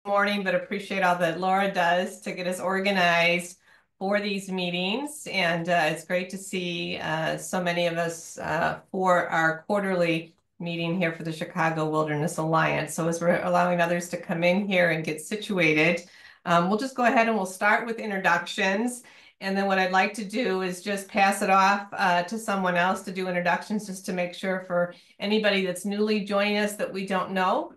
morning, but appreciate all that Laura does to get us organized for these meetings. And it's great to see so many of us for our quarterly meeting here for the Chicago Wilderness Alliance. So as we're allowing others to come in here and get situated, we'll just go ahead and we'll start with introductions. And then what I'd like to do is just pass it off to someone else to do introductions, just to make sure for anybody that's newly joining us that we don't know,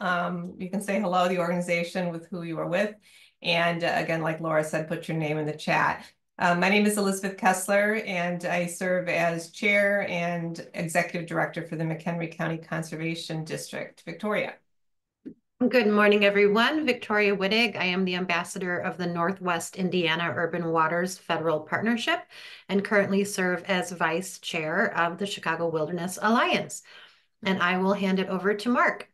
you can say hello to the organization with who you are with. And again, like Laura said, put your name in the chat. My name is Elizabeth Kessler, and I serve as Chair and Executive Director for the McHenry County Conservation District. Victoria. Good morning, everyone. Victoria Wittig. I am the ambassador of the Northwest Indiana Urban Waters Federal Partnership and currently serve as vice chair of the Chicago Wilderness Alliance. And I will hand it over to Mark.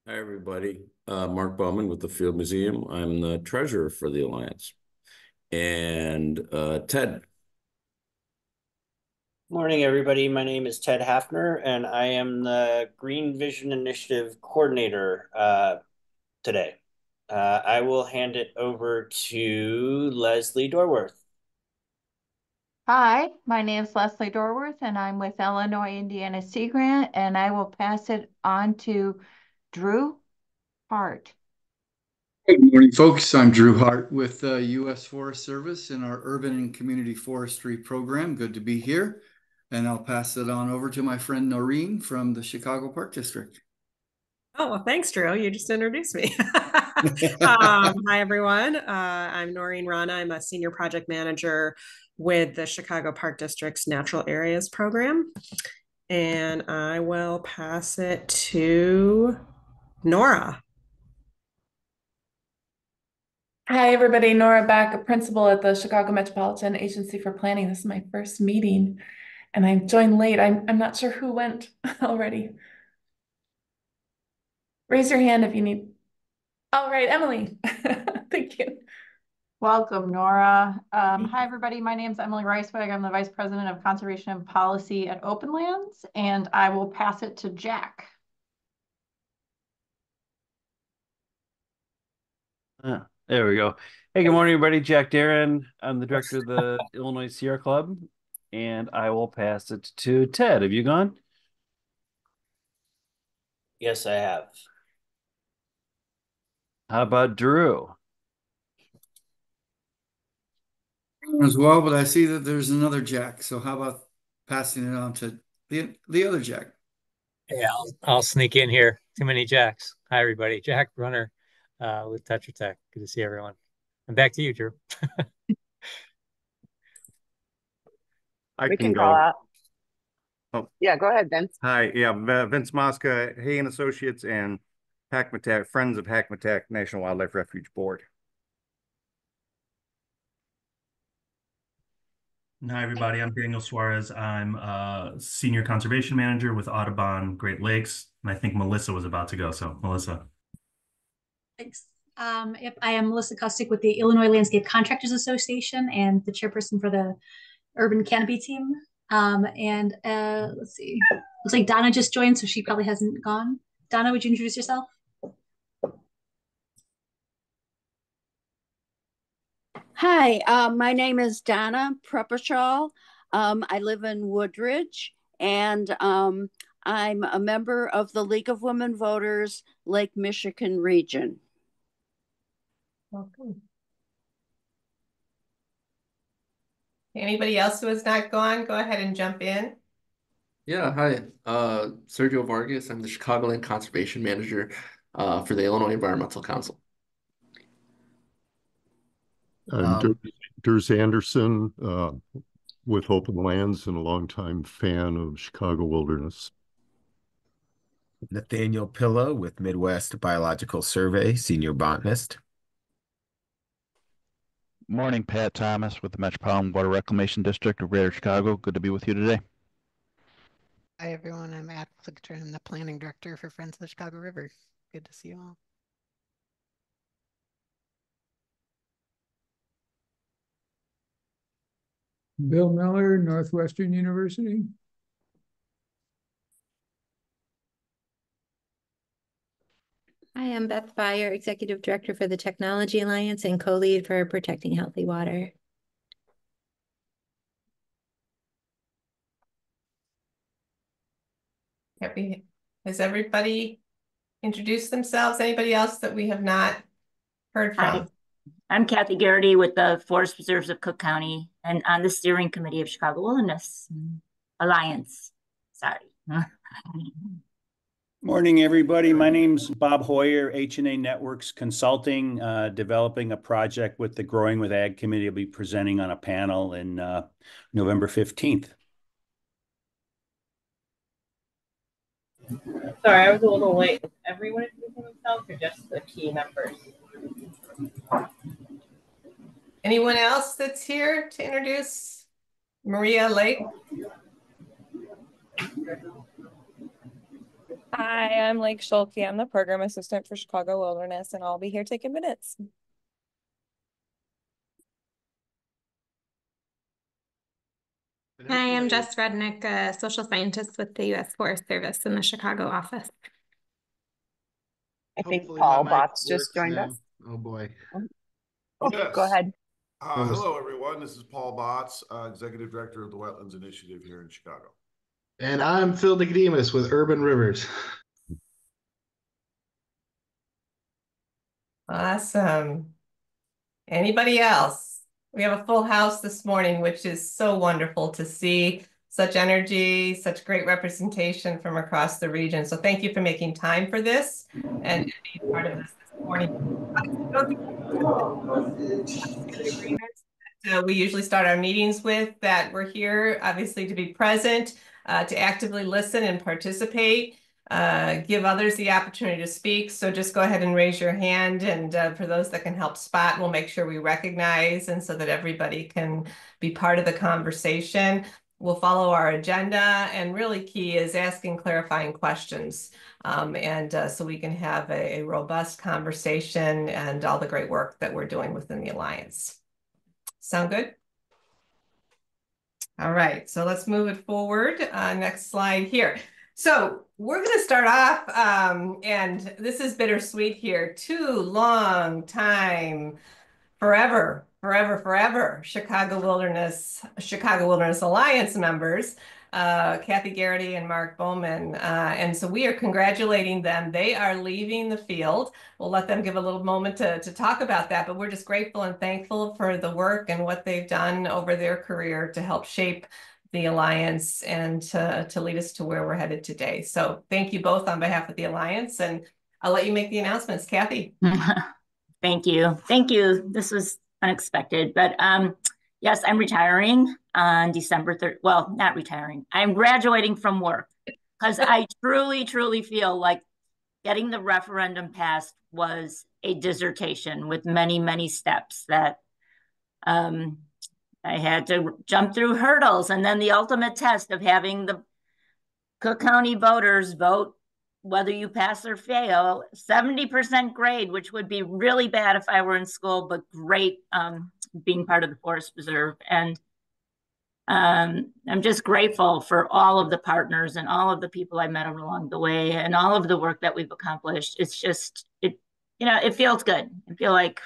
Hi, everybody. Mark Bauman with the Field Museum. I'm the treasurer for the Alliance. And Ted. Morning, everybody. My name is Ted Hafner, and I am the Green Vision Initiative coordinator today. I will hand it over to Leslie Dorworth. Hi, my name is Leslie Dorworth, and I'm with Illinois Indiana Sea Grant, and I will pass it on to Drew Hart. Good morning, folks. I'm Drew Hart with U.S. Forest Service in our Urban and Community Forestry program. Good to be here. And I'll pass it on over to my friend Noreen from the Chicago Park District. Oh, well, thanks, Drew. You just introduced me. Hi, everyone. I'm Noreen Rana. I'm a senior project manager with the Chicago Park District's Natural Areas program. And I will pass it to Nora. Hi, everybody. Nora Beck, a principal at the Chicago Metropolitan Agency for Planning. This is my first meeting, and I joined late. I'm not sure who went already. Raise your hand if you need. All right, Emily. Thank you. Welcome, Nora. Hi, everybody. My name is Emily Reiswig. I'm the Vice President of Conservation and Policy at Open Lands, and I will pass it to Jack. There we go. Hey, good morning, everybody. Jack Darren. I'm the director of the Illinois Sierra Club, and I will pass it to Ted. Have you gone? Yes, I have. How about Drew? As well, but I see that there's another Jack. So how about passing it on to the other Jack? Yeah, I'll sneak in here. Too many Jacks. Hi, everybody. Jack Runner with Tetra Tech. Good to see everyone. And back to you, Drew. I can go. Out. Oh, yeah, go ahead, Vince. Hi, yeah, Vince Mosca, Hay and Associates, and Hackmatack, Friends of Hackmatack National Wildlife Refuge Board. Hi, everybody. I'm Daniel Suarez. I'm a senior conservation manager with Audubon Great Lakes, and I think Melissa was about to go. So, Melissa. Thanks. I am Melissa Kustik with the Illinois Landscape Contractors Association and the chairperson for the Urban Canopy team. Let's see. Looks like Donna just joined, so she probably hasn't gone. Donna, would you introduce yourself? Hi, my name is Donna Prepachal. I live in Woodridge, and I'm a member of the League of Women Voters, Lake Michigan region. Welcome. Anybody else who has not gone, go ahead and jump in. Yeah, hi. Sergio Vargas. I'm the Chicagoland Conservation Manager for the Illinois Environmental Council. I'm Durs Anderson with Open Lands and a longtime fan of Chicago Wilderness. Nathaniel Pillow with Midwest Biological Survey, senior botanist. Morning, Pat Thomas with the Metropolitan Water Reclamation District of Greater Chicago. Good to be with you today. Hi, everyone. I'm Matt Flicker. I'm the planning director for Friends of the Chicago River. Good to see you all. Bill Miller, Northwestern University. Hi, I'm Beth Beyer, Executive Director for the Technology Alliance and co-lead for Protecting Healthy Water. Has everybody introduced themselves? Anybody else that we have not heard from? Hi, I'm Kathy Garrity with the Forest Preserves of Cook County and on the steering committee of Chicago Wilderness Alliance. Sorry. Morning, everybody. My name's Bob Hoyer, H&A Networks Consulting, developing a project with the Growing with Ag Committee. I'll be presenting on a panel in November 15th. Sorry, I was a little late. Is everyone introducing themselves or just the key members? Anyone else that's here to introduce? Maria Lake. Hi, I'm Lake Schulke. I'm the program assistant for Chicago Wilderness, and I'll be here taking minutes. Hi, I'm Jess Rednick, a social scientist with the U.S. Forest Service in the Chicago office. I think Paul Botts just joined us. Oh boy. Oh, Yes. go ahead. Hello, everyone. This is Paul Botts, Executive Director of the Wetlands Initiative here in Chicago. And I'm Phil Nicodemus with Urban Rivers. Awesome. Anybody else? We have a full house this morning, which is so wonderful to see. Such energy, such great representation from across the region. So thank you for making time for this and being part of this morning. We usually start our meetings with that we're here, obviously, to be present, to actively listen and participate, give others the opportunity to speak. So just go ahead and raise your hand. And for those that can help spot, we'll make sure we recognize and so that everybody can be part of the conversation. We'll follow our agenda, and really key is asking clarifying questions. So we can have a robust conversation and all the great work that we're doing within the Alliance. Sound good? All right, so let's move it forward. Next slide here. So we're going to start off, and this is bittersweet here. Two long time, forever Chicago Wilderness Alliance members, Kathy Garrity and Mark Bowman. And so we are congratulating them. They are leaving the field. We'll let them give a little moment to talk about that, but we're just grateful and thankful for the work and what they've done over their career to help shape the Alliance and to lead us to where we're headed today. So thank you both on behalf of the Alliance, and I'll let you make the announcements. Kathy. Thank you. Thank you. This was unexpected, but yes, I'm retiring on December 3rd. Well, not retiring. I'm graduating from work because I truly feel like getting the referendum passed was a dissertation with many steps that I had to jump through hurdles, and then the ultimate test of having the Cook County voters vote whether you pass or fail, 70% grade, which would be really bad if I were in school, but great being part of the Forest Preserve. And I'm just grateful for all of the partners and all of the people I met along the way and all of the work that we've accomplished. It's just, it feels good. I feel like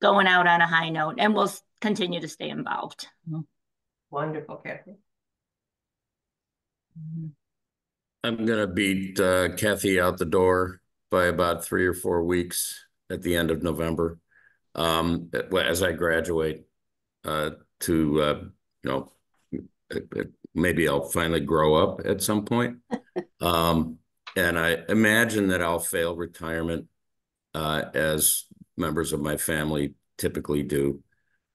going out on a high note, and we'll continue to stay involved. Wonderful, Kathy. I'm going to beat Kathy out the door by about 3 or 4 weeks at the end of November as I graduate maybe I'll finally grow up at some point. And I imagine that I'll fail retirement as members of my family typically do.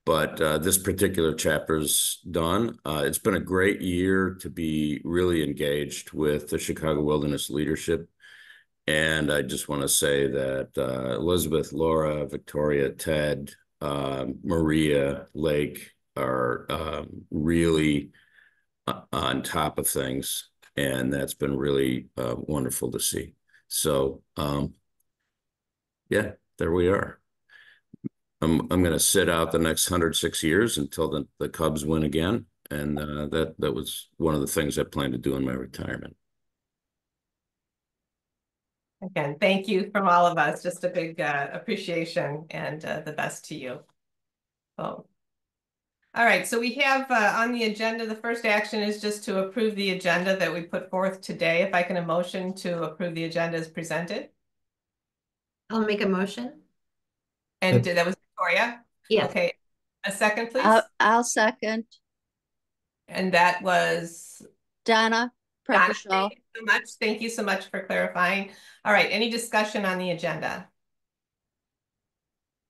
But this particular chapter's done. It's been a great year to be really engaged with the Chicago Wilderness leadership. And I just want to say that Elizabeth, Laura, Victoria, Ted, Maria, Lake are really on top of things. And that's been really wonderful to see. So, yeah, there we are. I'm going to sit out the next 106 years until the Cubs win again, and that was one of the things I plan to do in my retirement. Again, thank you from all of us. Just a big appreciation and the best to you. Oh. All right, so we have on the agenda, the first action is just to approve the agenda that we put forth today. If I can a motion to approve the agenda as presented. I'll make a motion. And that was Victoria? Yes. Okay, a second, please. I'll second. And that was Donna Donna. Prepershaw. Thank you so much. Thank you so much for clarifying. All right, any discussion on the agenda?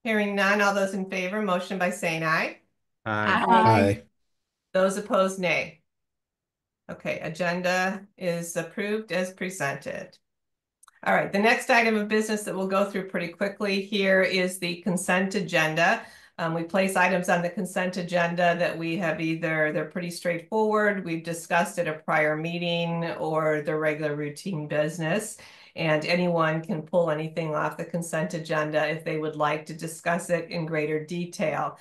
Hearing none, all those in favor, motion by saying aye. Aye. Aye. Those opposed, nay. Okay, agenda is approved as presented. All right, the next item of business that we'll go through pretty quickly here is the consent agenda. We place items on the consent agenda that we have they're pretty straightforward. We've discussed at a prior meeting or the regular routine business. And anyone can pull anything off the consent agenda if they would like to discuss it in greater detail.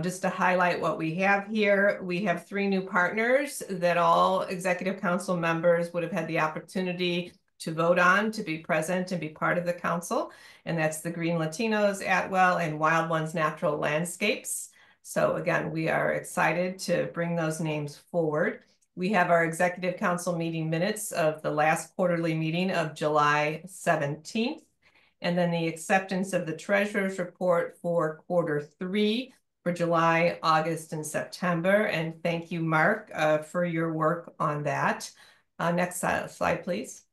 Just to highlight what we have here, we have 3 new partners that all executive council members would have had the opportunity to vote on, to be present and be part of the council. And that's the Green Latinos, Atwell, and Wild Ones Natural Landscapes. So again, we are excited to bring those names forward. We have our executive council meeting minutes of the last quarterly meeting of July 17th. And then the acceptance of the treasurer's report for Q3 for July, August, and September. And thank you, Mark, for your work on that. Next slide, please.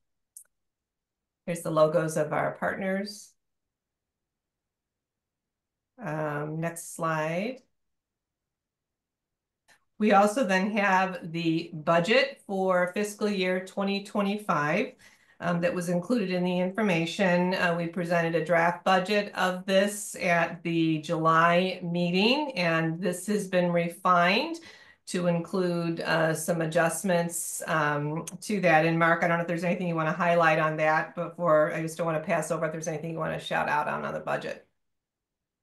Here's the logos of our partners. Next slide. We also then have the budget for fiscal year 2025 that was included in the information. We presented a draft budget of this at the July meeting, and this has been refined to include some adjustments to that. And Mark, I don't know if there's anything you want to highlight on that before. I just don't want to pass over if there's anything you want to shout out on the budget.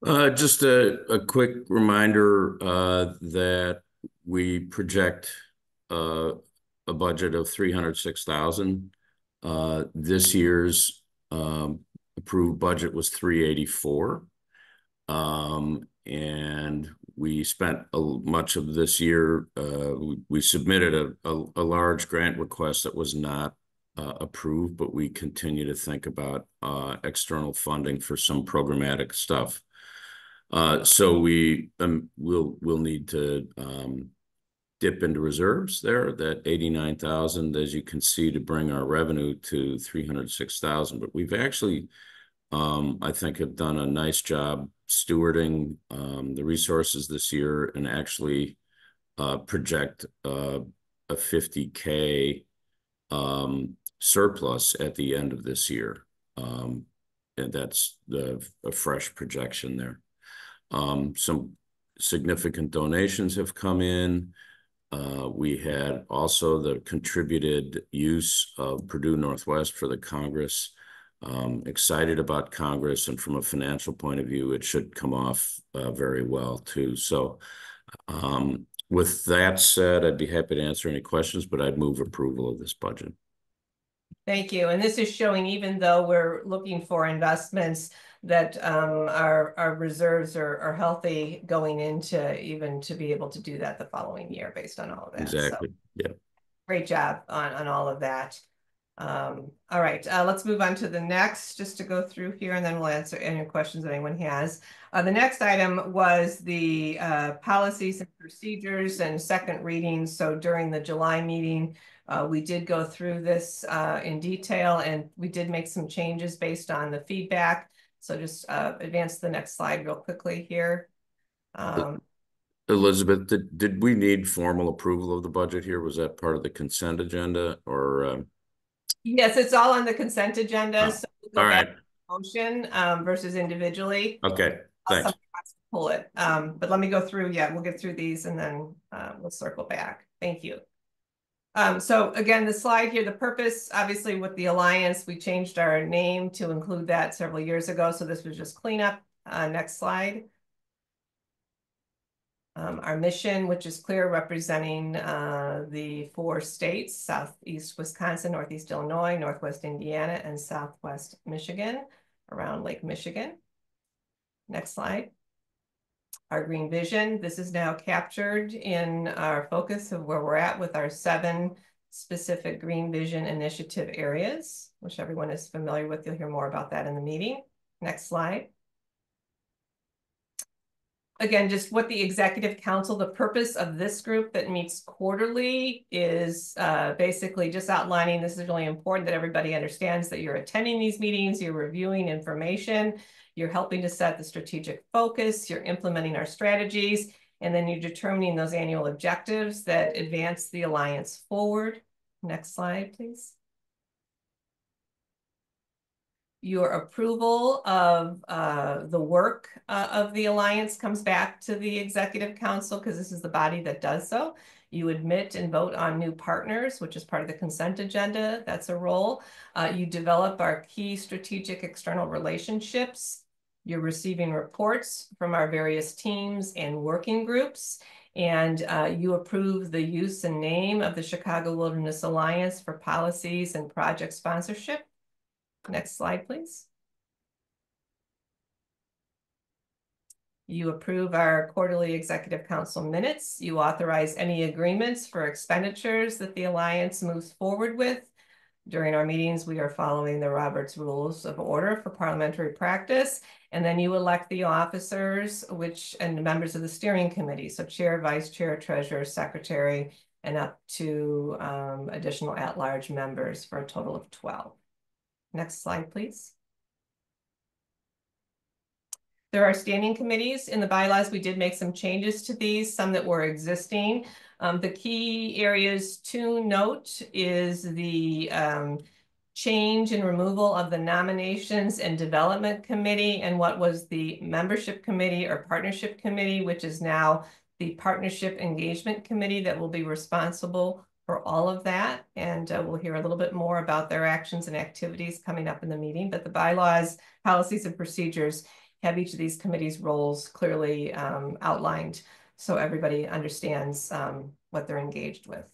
Just a quick reminder that we project a budget of 306,000. This year's approved budget was 384. And we spent much of this year, we submitted a large grant request that was not approved, but we continue to think about external funding for some programmatic stuff. So we'll need to dip into reserves there, that 89,000, as you can see, to bring our revenue to 306,000. But we've actually, I think, have done a nice job stewarding the resources this year and actually project a 50K surplus at the end of this year. And that's a fresh projection there. Some significant donations have come in. We had also the contributed use of Purdue Northwest for the Congress. Excited about Congress, and from a financial point of view, it should come off very well too. So with that said, I'd be happy to answer any questions, but I'd move approval of this budget. Thank you. And this is showing, even though we're looking for investments, that our reserves are healthy going into even to be able to do that the following year based on all of that. Exactly. So, yeah. Great job on all of that. All right, let's move on to the next, just to go through here, and then we'll answer any questions that anyone has. The next item was the policies and procedures and second reading. So during the July meeting, we did go through this in detail, and we did make some changes based on the feedback. So just advance to the next slide real quickly here. Elizabeth, did we need formal approval of the budget here? Was that part of the consent agenda, or? Yes, it's all on the consent agenda. So we'll go all back right. to motion versus individually. Okay, thanks. Pull it. But let me go through. Yeah, we'll get through these and then we'll circle back. Thank you. So again, the slide here, the purpose, obviously with the Alliance, we changed our name to include that several years ago. So this was just cleanup. Next slide. Our mission, which is clear, representing the 4 states: Southeast Wisconsin, Northeast Illinois, Northwest Indiana, and Southwest Michigan, around Lake Michigan. Next slide. Our green vision, this is now captured in our focus of where we're at with our 7 specific green vision initiative areas, which everyone is familiar with. You'll hear more about that in the meeting. Next slide. Again, just what the Executive Council, the purpose of this group that meets quarterly is basically just outlining, this is really important that everybody understands that you're attending these meetings, you're reviewing information, you're helping to set the strategic focus, you're implementing our strategies, and then you're determining those annual objectives that advance the Alliance forward. Next slide, please. Your approval of the work of the Alliance comes back to the Executive Council because this is the body that does so. You admit and vote on new partners, which is part of the consent agenda. That's a role. You develop our key strategic external relationships. You're receiving reports from our various teams and working groups. And you approve the use and name of the Chicago Wilderness Alliance for policies and project sponsorship. Next slide, please. You approve our quarterly Executive Council minutes. You authorize any agreements for expenditures that the Alliance moves forward with. During our meetings, we are following the Roberts Rules of Order for parliamentary practice. And then you elect the officers and members of the steering committee. So chair, vice chair, treasurer, secretary, and up to additional at-large members for a total of 12. Next slide, please. There are standing committees in the bylaws. We did make some changes to these, some that were existing. The key areas to note is the change and removal of the Nominations and Development Committee and what was the Membership Committee or Partnership Committee, which is now the Partnership Engagement Committee that will be responsible for all of that. And we'll hear a little bit more about their actions and activities coming up in the meeting. But the bylaws, policies, and procedures have each of these committees' roles clearly outlined so everybody understands what they're engaged with.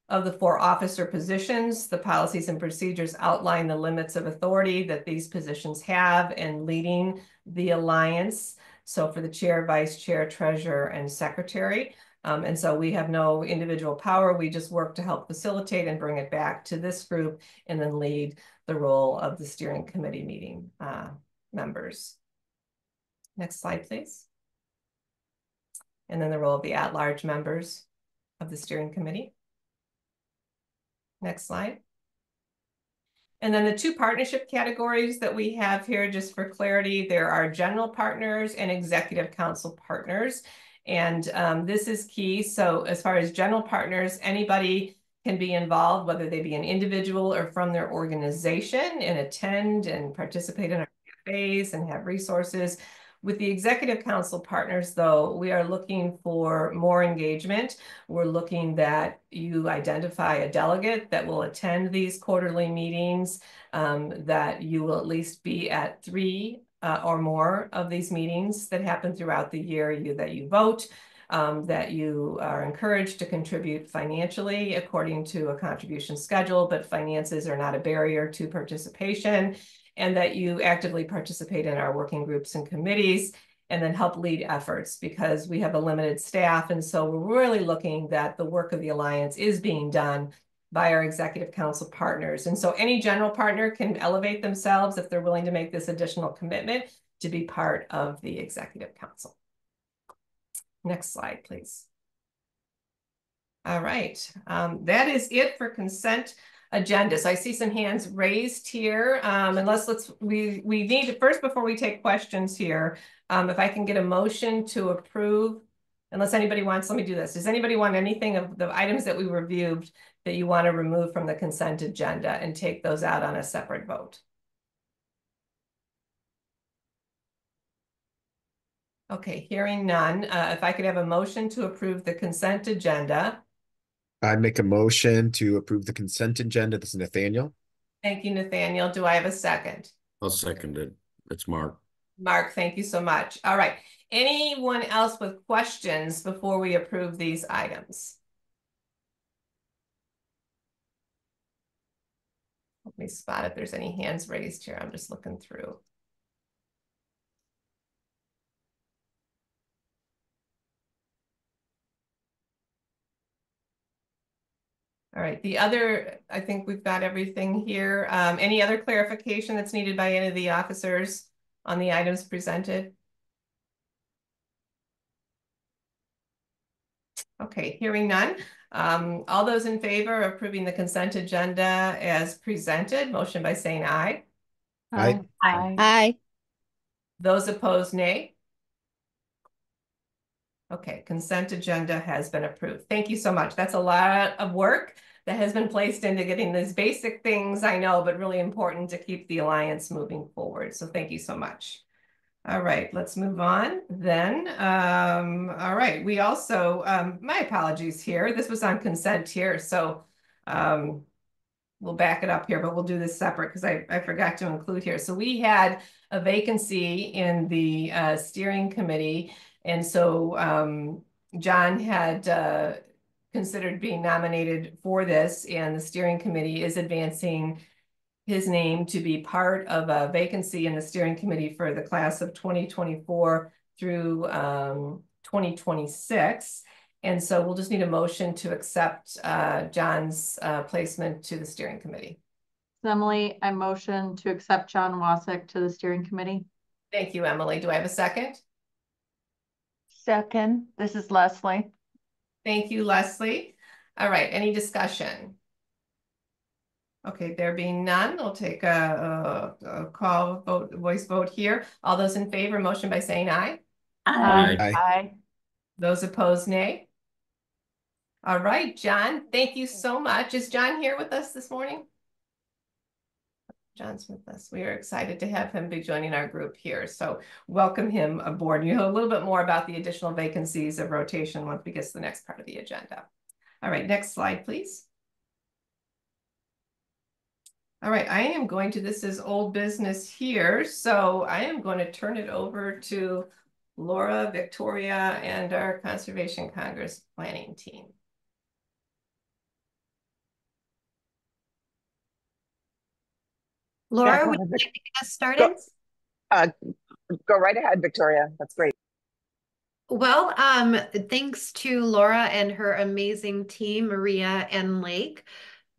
Of the 4 officer positions, the policies and procedures outline the limits of authority that these positions have in leading the Alliance. So for the chair, vice chair, treasurer, and secretary. And so we have no individual power. We just work to help facilitate and bring it back to this group and then lead the role of the steering committee meeting members. Next slide, please. And then the role of the at-large members of the steering committee. Next slide. And then the 2 partnership categories that we have here, just for clarity, there are general partners and executive council partners. And this is key. So as far as general partners, anybody can be involved, whether they be an individual or from their organization, and attend and participate in our cafes and have resources. With the Executive Council partners, though, we are looking for more engagement. We're looking that you identify a delegate that will attend these quarterly meetings, that you will at least be at 3 or more of these meetings that happen throughout the year, that you vote, that you are encouraged to contribute financially according to a contribution schedule, but finances are not a barrier to participation, and that you actively participate in our working groups and committees, and then help lead efforts because we have a limited staff. And so we're really looking that the work of the Alliance is being done by our Executive Council partners. And so any general partner can elevate themselves if they're willing to make this additional commitment to be part of the Executive Council. Next slide, please. All right, that is it for consent agenda. So I see some hands raised here. We need to first, before we take questions here, if I can get a motion to approve, unless anybody wants, let me do this. Does anybody want anything of the items that we reviewed that you want to remove from the consent agenda and take those out on a separate vote? Okay, hearing none. If I could have a motion to approve the consent agenda. I'd make a motion to approve the consent agenda. This is Nathaniel. Thank you, Nathaniel. Do I have a second? I'll second it. It's Mark. Mark, thank you so much. All right. Anyone else with questions before we approve these items? Let me spot if there's any hands raised here. I'm just looking through. All right, I think we've got everything here. Any other clarification that's needed by any of the officers on the items presented? Okay, hearing none. All those in favor of approving the consent agenda as presented, motion by saying aye. Aye. Aye. Those opposed, nay. Okay, consent agenda has been approved. Thank you so much. That's a lot of work that has been placed into getting these basic things, I know, but really important to keep the Alliance moving forward. So thank you so much. All right, let's move on then. All right, we also, my apologies here. This was on consent here, so we'll back it up here, but we'll do this separate because I forgot to include here. So we had a vacancy in the steering committee, and so John had considered being nominated for this, and the steering committee is advancing his name to be part of a vacancy in the steering committee for the class of 2024 through 2026. And so we'll just need a motion to accept John's placement to the steering committee. Emily, I motion to accept John Wasik to the steering committee. Thank you, Emily. Do I have a second? Second, this is Leslie. Thank you, Leslie. All right, any discussion? Okay, there being none, we'll take a voice vote here. All those in favor, motion by saying aye. Aye. Aye. Those opposed, nay. All right, John, thank you so much. Is John here with us this morning? John's with us. We are excited to have him be joining our group here. So welcome him aboard. You know a little bit more about the additional vacancies of rotation once we get to the next part of the agenda. All right, next slide, please. All right, I am going to, this is old business here. So I am going to turn it over to Laura, Victoria, and our Conservation Congress planning team. Laura, would you like to get us started? Go right ahead, Victoria. That's great. Well, thanks to Laura and her amazing team, Maria and Lake.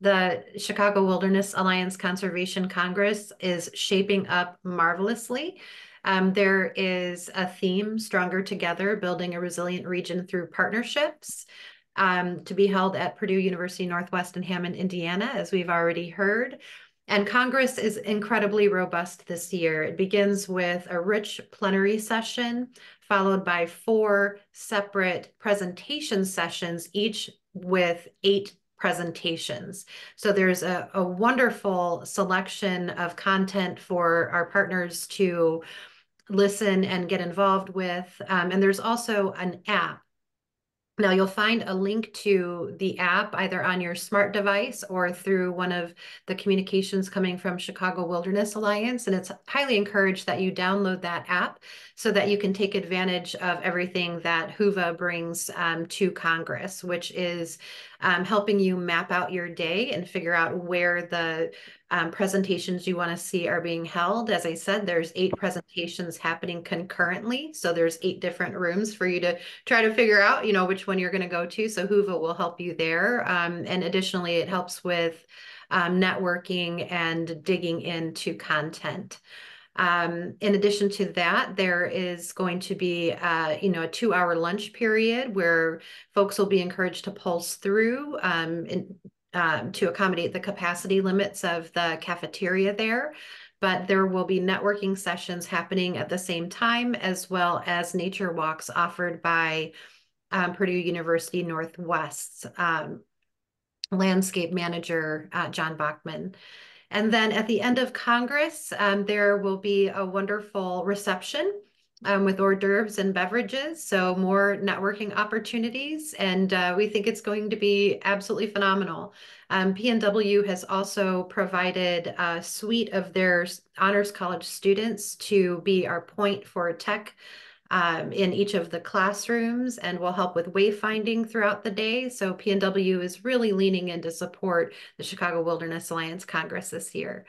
The Chicago Wilderness Alliance Conservation Congress is shaping up marvelously. There is a theme, Stronger Together, Building a Resilient Region Through Partnerships, to be held at Purdue University Northwest in Hammond, Indiana, as we've already heard. And Congress is incredibly robust this year. It begins with a rich plenary session, followed by 4 separate presentation sessions, each with 8 presentations. So there's a wonderful selection of content for our partners to listen and get involved with. And there's also an app. Now you'll find a link to the app either on your smart device or through one of the communications coming from Chicago Wilderness Alliance. And it's highly encouraged that you download that app so that you can take advantage of everything that HUVA brings to Congress, which is helping you map out your day and figure out where the presentations you want to see are being held. As I said, there's 8 presentations happening concurrently. So there's 8 different rooms for you to try to figure out, you know, which one you're going to go to. So HUVA will help you there. And additionally, it helps with networking and digging into content. In addition to that, there is going to be, a 2-hour lunch period where folks will be encouraged to pulse through to accommodate the capacity limits of the cafeteria there. But there will be networking sessions happening at the same time, as well as nature walks offered by Purdue University Northwest's landscape manager, John Bachman. And then at the end of Congress, there will be a wonderful reception with hors d'oeuvres and beverages. So more networking opportunities. And we think it's going to be absolutely phenomenal. PNW has also provided a suite of their Honors College students to be our point for tech in each of the classrooms, and will help with wayfinding throughout the day. So PNW is really leaning in to support the Chicago Wilderness Alliance Congress this year.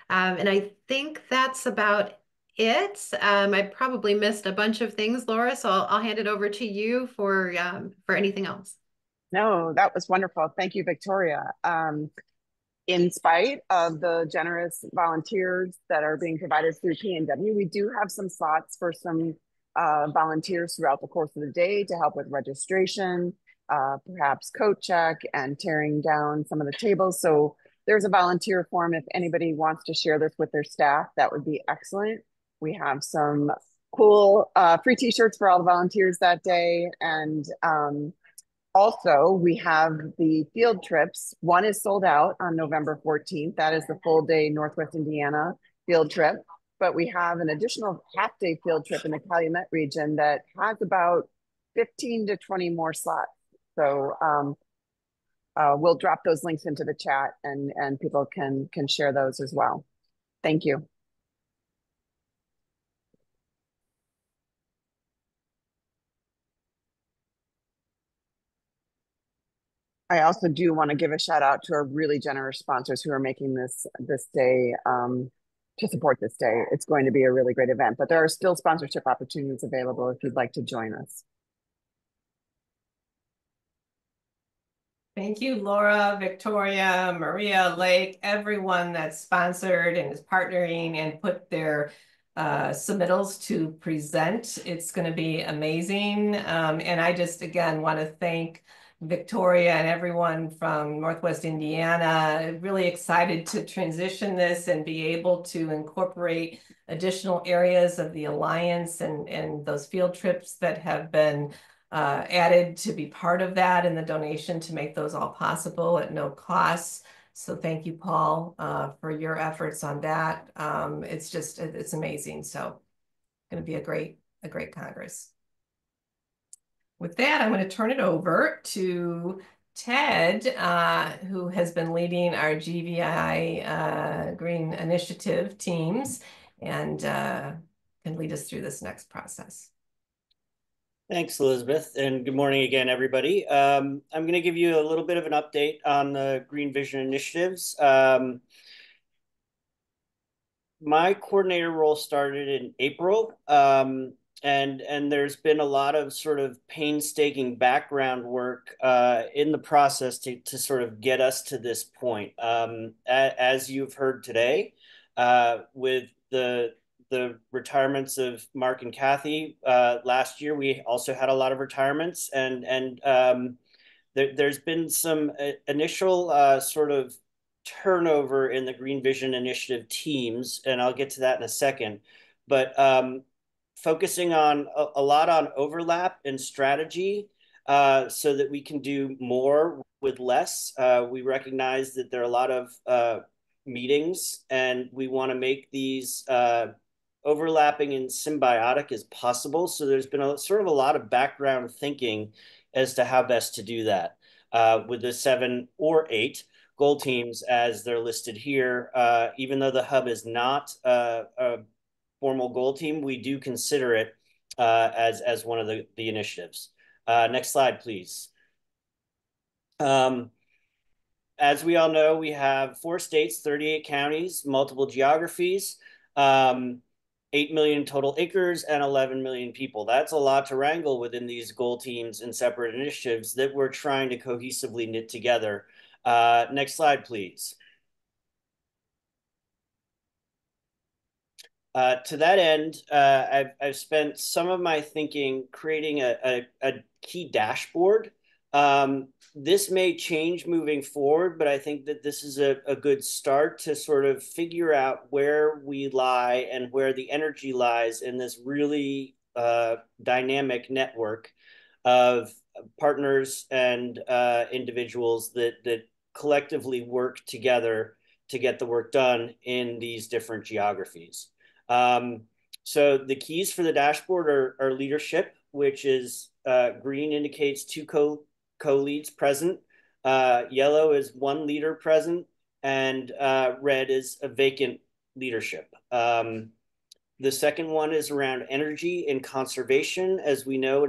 And I think that's about it. I probably missed a bunch of things, Laura, so I'll hand it over to you for anything else. No, that was wonderful. Thank you, Victoria. In spite of the generous volunteers that are being provided through PNW, we do have some slots for some volunteers throughout the course of the day to help with registration, perhaps coat check and tearing down some of the tables. So there's a volunteer form. If anybody wants to share this with their staff, that would be excellent. We have some cool free t-shirts for all the volunteers that day. And also, we have the field trips. One is sold out on November 14th. That is the full day Northwest Indiana field trip. But we have an additional half-day field trip in the Calumet region that has about 15 to 20 more slots. So we'll drop those links into the chat, and people can share those as well. Thank you. I also do want to give a shout out to our really generous sponsors who are making this day to support this day. It's going to be a really great event, but there are still sponsorship opportunities available if you'd like to join us. Thank you, Laura, Victoria, Maria, Lake, everyone that's sponsored and is partnering and put their submittals to present. It's going to be amazing. And I just, again, want to thank Victoria and everyone from Northwest Indiana. Really excited to transition this and be able to incorporate additional areas of the Alliance and those field trips that have been added to be part of that, and the donation to make those all possible at no cost. So thank you, Paul, for your efforts on that. It's amazing. So going to be a great Congress. With that, I'm going to turn it over to Ted, who has been leading our GVI Green Initiative teams, and can lead us through this next process. Thanks, Elizabeth, and good morning again, everybody. I'm going to give you a little bit of an update on the Green Vision initiatives. My coordinator role started in April, and there's been a lot of sort of painstaking background work in the process to sort of get us to this point. As you've heard today, with the retirements of Mark and Kathy last year, we also had a lot of retirements, and there's been some initial sort of turnover in the Green Vision Initiative teams, and I'll get to that in a second. But focusing on a lot on overlap and strategy so that we can do more with less. We recognize that there are a lot of meetings, and we want to make these overlapping and symbiotic as possible. So there's been sort of a lot of background thinking as to how best to do that with the 7 or 8 goal teams as they're listed here. Even though the hub is not a formal goal team, we do consider it as one of the initiatives. Next slide, please. As we all know, we have 4 states, 38 counties, multiple geographies, 8 million total acres, and 11 million people. That's a lot to wrangle within these goal teams and separate initiatives that we're trying to cohesively knit together. Next slide, please. To that end, I've spent some of my thinking creating a key dashboard. This may change moving forward, but I think that this is a good start to sort of figure out where we lie and where the energy lies in this really dynamic network of partners and individuals that collectively work together to get the work done in these different geographies. So the keys for the dashboard are leadership, which is green indicates two co-leads present, yellow is one leader present, and red is a vacant leadership. The second one is around energy and conservation. As we know,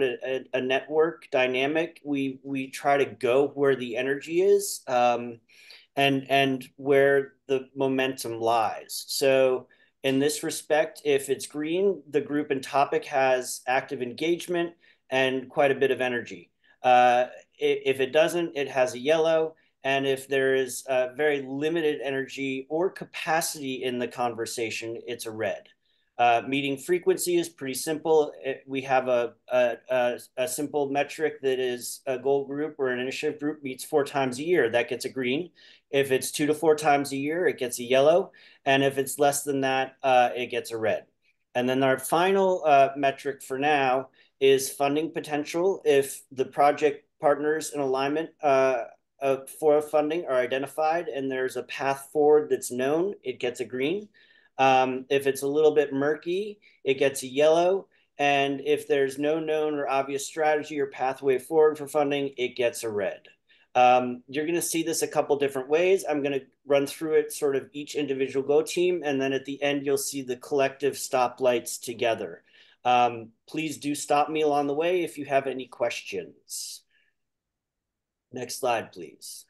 a network dynamic, we try to go where the energy is and where the momentum lies. So in this respect, if it's green, the group and topic has active engagement and quite a bit of energy. If it doesn't, it has a yellow. And if there is very limited energy or capacity in the conversation, it's a red. Meeting frequency is pretty simple. We have a simple metric that is a goal group or an initiative group meets 4 times a year. That gets a green. If it's 2 to 4 times a year, it gets a yellow. And if it's less than that, it gets a red. And then our final metric for now is funding potential. If the project partners in alignment for funding are identified and there's a path forward that's known, it gets a green. If it's a little bit murky, it gets a yellow. And if there's no known or obvious strategy or pathway forward for funding, it gets a red. You're going to see this a couple different ways. I'm going to run through it sort of each individual Go team. And then at the end, you'll see the collective stoplights together. Please do stop me along the way if you have any questions. Next slide, please.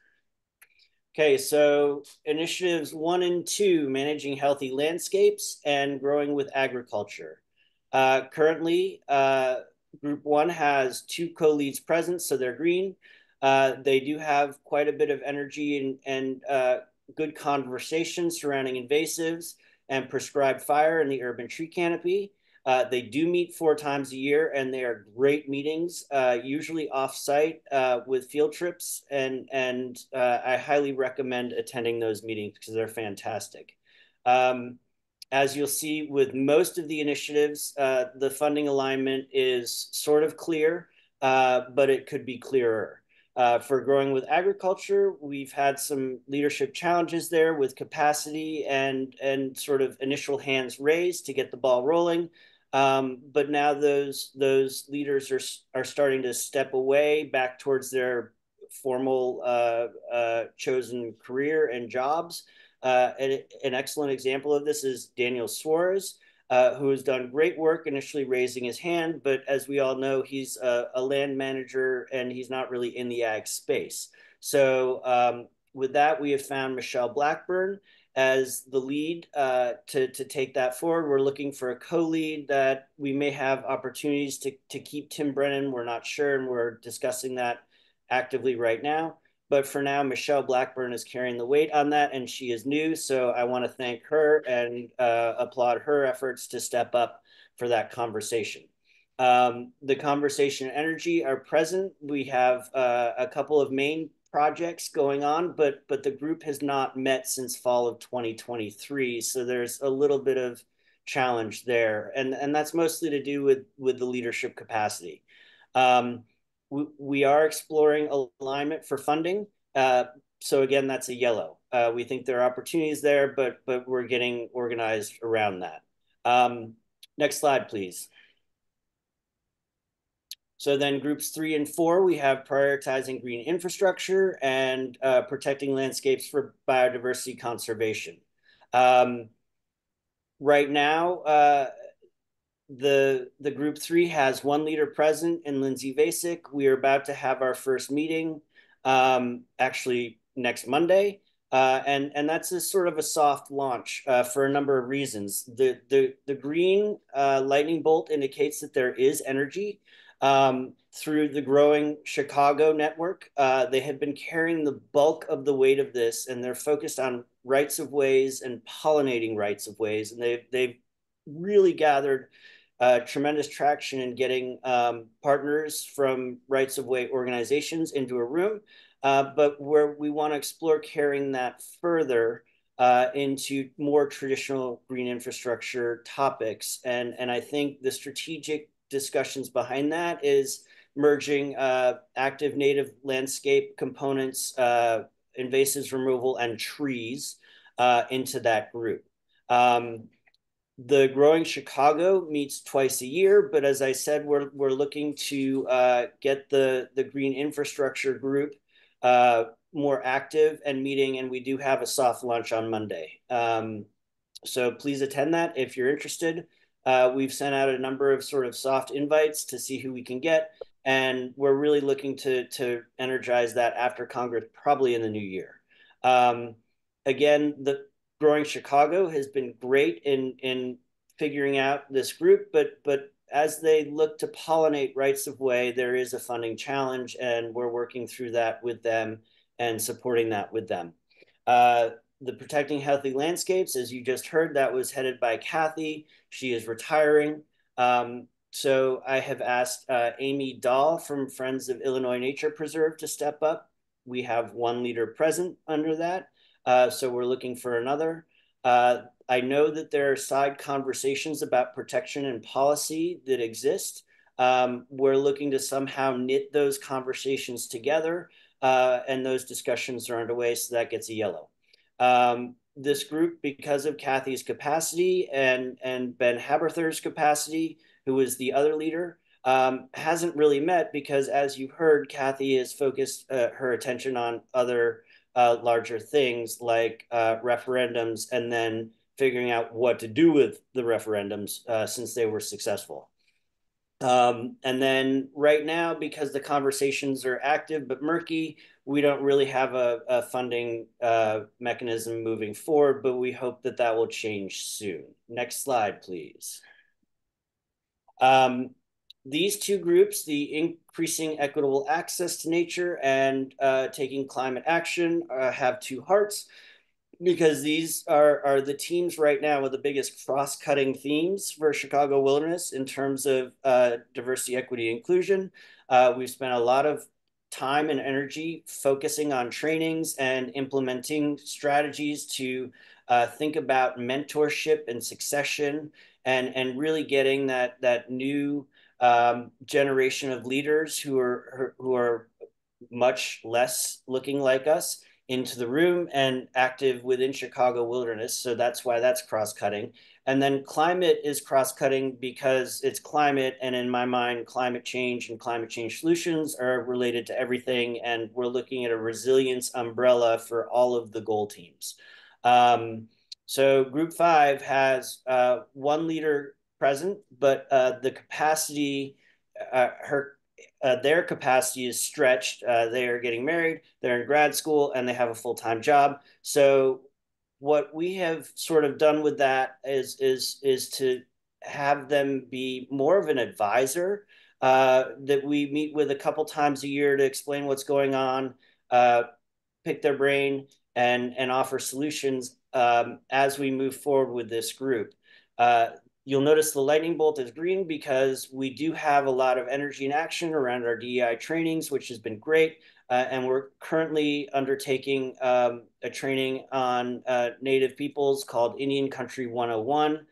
Okay, so initiatives 1 and 2, managing healthy landscapes and growing with agriculture. Currently, group 1 has 2 co-leads present, so they're green. They do have quite a bit of energy and good conversation surrounding invasives and prescribed fire in the urban tree canopy. They do meet 4 times a year, and they are great meetings, usually off-site with field trips, and I highly recommend attending those meetings because they're fantastic. As you'll see with most of the initiatives, the funding alignment is sort of clear, but it could be clearer. For growing with agriculture, we've had some leadership challenges there with capacity and sort of initial hands raised to get the ball rolling. But now those leaders are starting to step away back towards their formal chosen career and jobs. An excellent example of this is Daniel Suarez, who has done great work initially raising his hand, but as we all know, he's a land manager and he's not really in the ag space. So with that, we have found Michelle Blackburn as the lead to take that forward. We're looking for a co-lead that we may have opportunities to keep Tim Brennan. We're not sure, and we're discussing that actively right now. But for now, Michelle Blackburn is carrying the weight on that, and she is new. So I want to thank her and applaud her efforts to step up for that conversation. The conversation and energy are present. We have a couple of main projects going on, but the group has not met since fall of 2023. So there's a little bit of challenge there. And that's mostly to do with the leadership capacity. We are exploring alignment for funding. So again, that's a yellow. We think there are opportunities there, but we're getting organized around that. Next slide, please. So then groups 3 and 4, we have prioritizing green infrastructure and protecting landscapes for biodiversity conservation. Right now, the group 3 has 1 leader present in Lindsay Vasic. We are about to have our first meeting actually next Monday. And that's a sort of a soft launch for a number of reasons. The green lightning bolt indicates that there is energy. Through the growing Chicago network. They have been carrying the bulk of the weight of this, and they're focused on rights of ways and pollinating rights of ways. And they've really gathered tremendous traction in getting partners from rights of way organizations into a room. But where we want to explore carrying that further into more traditional green infrastructure topics. And I think the strategic discussions behind that is merging active native landscape components, invasives removal, and trees into that group. The Growing Chicago meets twice a year, but as I said, we're looking to get the green infrastructure group more active and meeting, and we do have a soft launch on Monday. So please attend that if you're interested. We've sent out a number of sort of soft invites to see who we can get, and we're really looking to energize that after Congress, probably in the new year. Again, the Growing Chicago has been great in figuring out this group, but as they look to pollinate rights of way, there is a funding challenge, and we're working through that with them and supporting that with them. The Protecting Healthy Landscapes, as you just heard, that was headed by Kathy. She is retiring. So I have asked Amy Dahl from Friends of Illinois Nature Preserve to step up. We have one leader present under that. So we're looking for another. I know that there are side conversations about protection and policy that exist. We're looking to somehow knit those conversations together, and those discussions are underway, so that gets a yellow. This group, because of Kathy's capacity and Ben Haberther's capacity, who is the other leader, hasn't really met because, as you heard, Kathy has focused her attention on other larger things like referendums and then figuring out what to do with the referendums since they were successful. And then right now, because the conversations are active but murky, we don't really have a funding mechanism moving forward, but we hope that that will change soon. Next slide, please. These two groups, the Increasing Equitable Access to Nature and Taking Climate Action, have two hearts, because these are the teams right now with the biggest cross-cutting themes for Chicago Wilderness in terms of diversity, equity, inclusion. We've spent a lot of time and energy focusing on trainings and implementing strategies to think about mentorship and succession and really getting that new generation of leaders who are much less looking like us into the room and active within Chicago Wilderness. So that's why that's cross-cutting. And then climate is cross-cutting because it's climate. And in my mind, climate change and climate change solutions are related to everything. And we're looking at a resilience umbrella for all of the goal teams. So Group 5 has one leader present, but the capacity, their capacity is stretched. They are getting married, they're in grad school, and they have a full-time job. So what we have sort of done with that is to have them be more of an advisor that we meet with a couple times a year to explain what's going on, pick their brain, and offer solutions as we move forward with this group. You'll notice the lightning bolt is green because we do have a lot of energy and action around our DEI trainings, which has been great. And we're currently undertaking a training on Native peoples called Indian Country 101.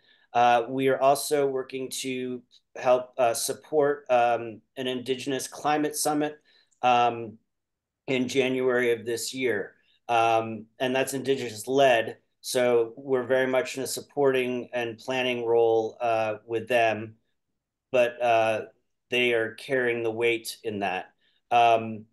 We are also working to help support an Indigenous Climate Summit in January of this year. And that's Indigenous led. So we're very much in a supporting and planning role with them, but they are carrying the weight in that. And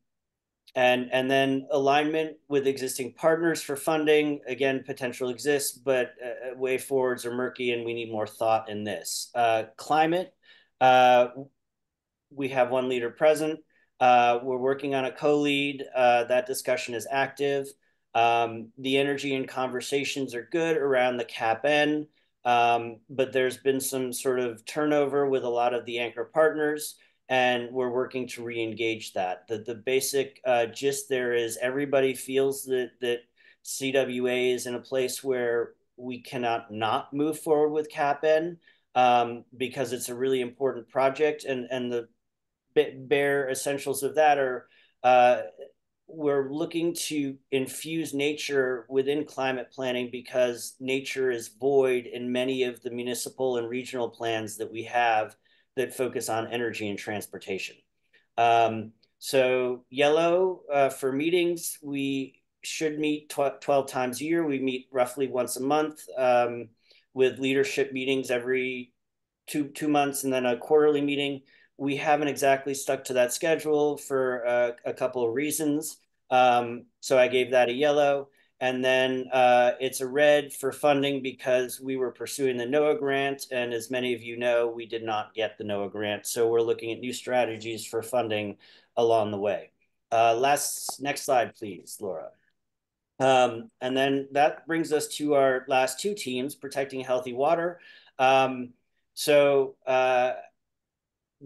then alignment with existing partners for funding, again, potential exists, but way forwards are murky and we need more thought in this. Climate, we have one leader present. We're working on a co-lead. That discussion is active. The energy and conversations are good around the CAPN, but there's been some sort of turnover with a lot of the anchor partners, and we're working to re-engage that. The basic gist there is everybody feels that CWA is in a place where we cannot not move forward with CAPN because it's a really important project, and the bare essentials of that are we're looking to infuse nature within climate planning because nature is void in many of the municipal and regional plans that we have that focus on energy and transportation. So yellow for meetings, we should meet 12 times a year. We meet roughly once a month. with leadership meetings every two months and then a quarterly meeting. We haven't exactly stuck to that schedule for a couple of reasons. So I gave that a yellow. And then it's a red for funding because we were pursuing the NOAA grant. And as many of you know, we did not get the NOAA grant. So we're looking at new strategies for funding along the way. Next slide, please, Laura. And then that brings us to our last two teams, protecting healthy water. The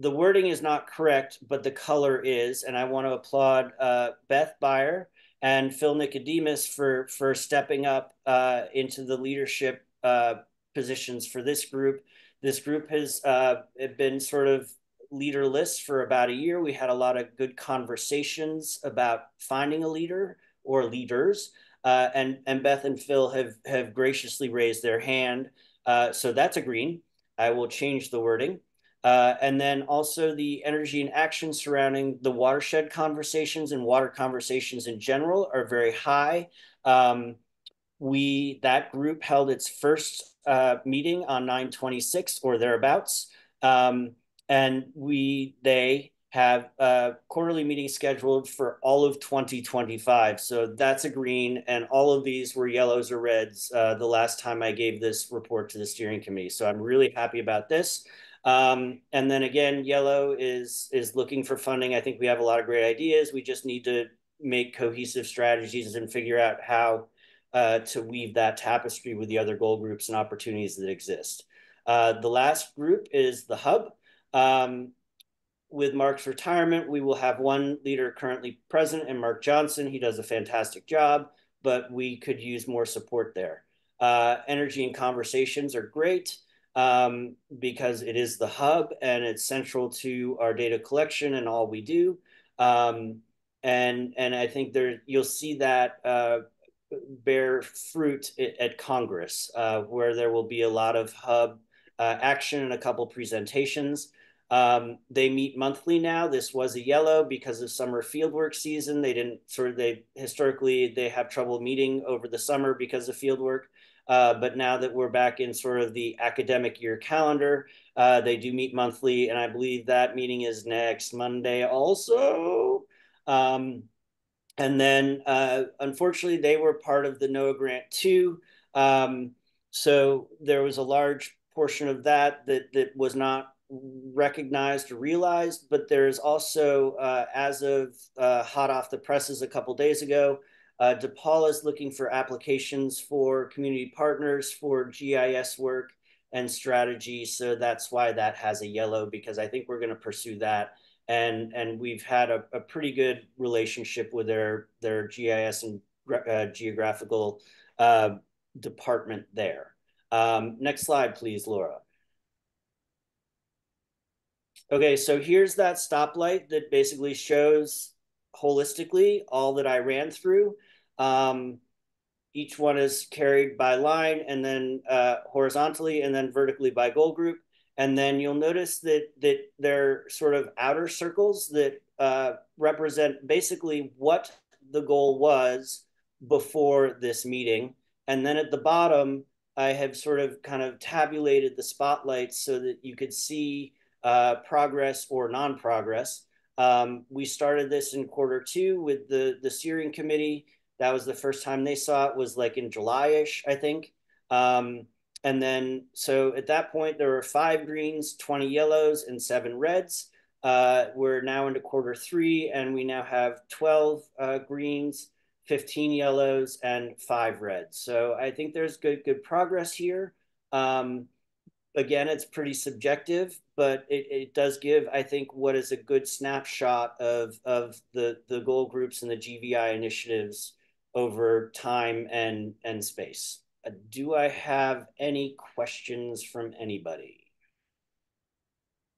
wording is not correct, but the color is, and I want to applaud Beth Beyer and Phil Nicodemus for stepping up into the leadership positions for this group. This group has been sort of leaderless for about a year. We had a lot of good conversations about finding a leader or leaders, and Beth and Phil have graciously raised their hand. So that's a green. I will change the wording. And then also the energy and action surrounding the watershed conversations and water conversations in general are very high. That group held its first meeting on 9/26 or thereabouts. And they have a quarterly meeting scheduled for all of 2025. So that's a green, and all of these were yellows or reds the last time I gave this report to the steering committee. So I'm really happy about this. And then again, yellow is looking for funding. I think we have a lot of great ideas. We just need to make cohesive strategies and figure out how to weave that tapestry with the other goal groups and opportunities that exist. The last group is the hub. With Mark's retirement, we will have one leader currently present and Mark Johnson. He does a fantastic job, but we could use more support there. Energy and conversations are great because it is the hub and it's central to our data collection and all we do. And I think you'll see that bear fruit at Congress, where there will be a lot of hub action and a couple presentations. They meet monthly now. This was a yellow because of summer fieldwork season. Historically, they have trouble meeting over the summer because of fieldwork. But now that we're back in sort of the academic year calendar, they do meet monthly. And I believe that meeting is next Monday also. And then, unfortunately, they were part of the NOAA grant too. So there was a large portion of that was not recognized or realized, but there's also, as of hot off the presses a couple days ago, DePaul is looking for applications for community partners for GIS work and strategy. So that's why that has a yellow, because I think we're going to pursue that. And we've had a pretty good relationship with their GIS and geographical department there. Next slide, please, Laura. Okay, so here's that stoplight that basically shows holistically all that I ran through. Each one is carried by line and then horizontally and then vertically by goal group. And then you'll notice that they're sort of outer circles that represent basically what the goal was before this meeting. And then at the bottom, I have sort of kind of tabulated the spotlights so that you could see progress or non-progress. We started this in Q2 with the steering committee. That was the first time they saw it, was like in July-ish, I think. And then, so at that point, there were 5 greens, 20 yellows, and 7 reds. We're now into Q3, and we now have 12 greens, 15 yellows, and 5 reds. So I think there's good progress here. Again, it's pretty subjective, but it does give, I think, what is a good snapshot of the goal groups and the GVI initiatives over time and space. Do I have any questions from anybody?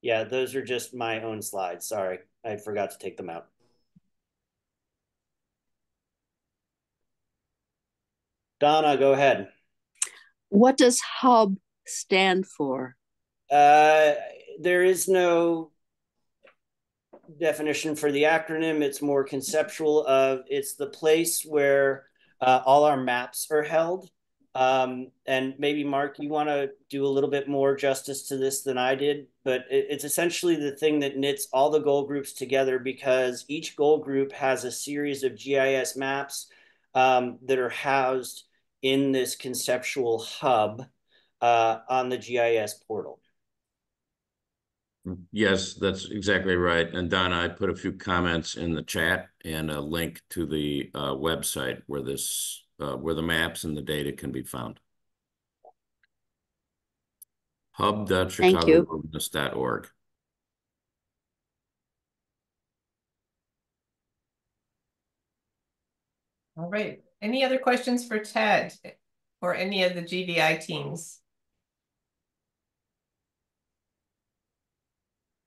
Yeah, those are just my own slides. Sorry, I forgot to take them out. Donna, go ahead. What does HUB stand for? There is no definition for the acronym. It's more conceptual of, it's the place where all our maps are held. And maybe Mark, you want to do a little bit more justice to this than I did, but it's essentially the thing that knits all the goal groups together, because each goal group has a series of GIS maps that are housed in this conceptual hub on the GIS portal. Yes, that's exactly right. And Donna, I put a few comments in the chat and a link to the website where where the maps and the data can be found. hub.chicagowilderness.org. All right. Any other questions for Ted or any of the GVI teams?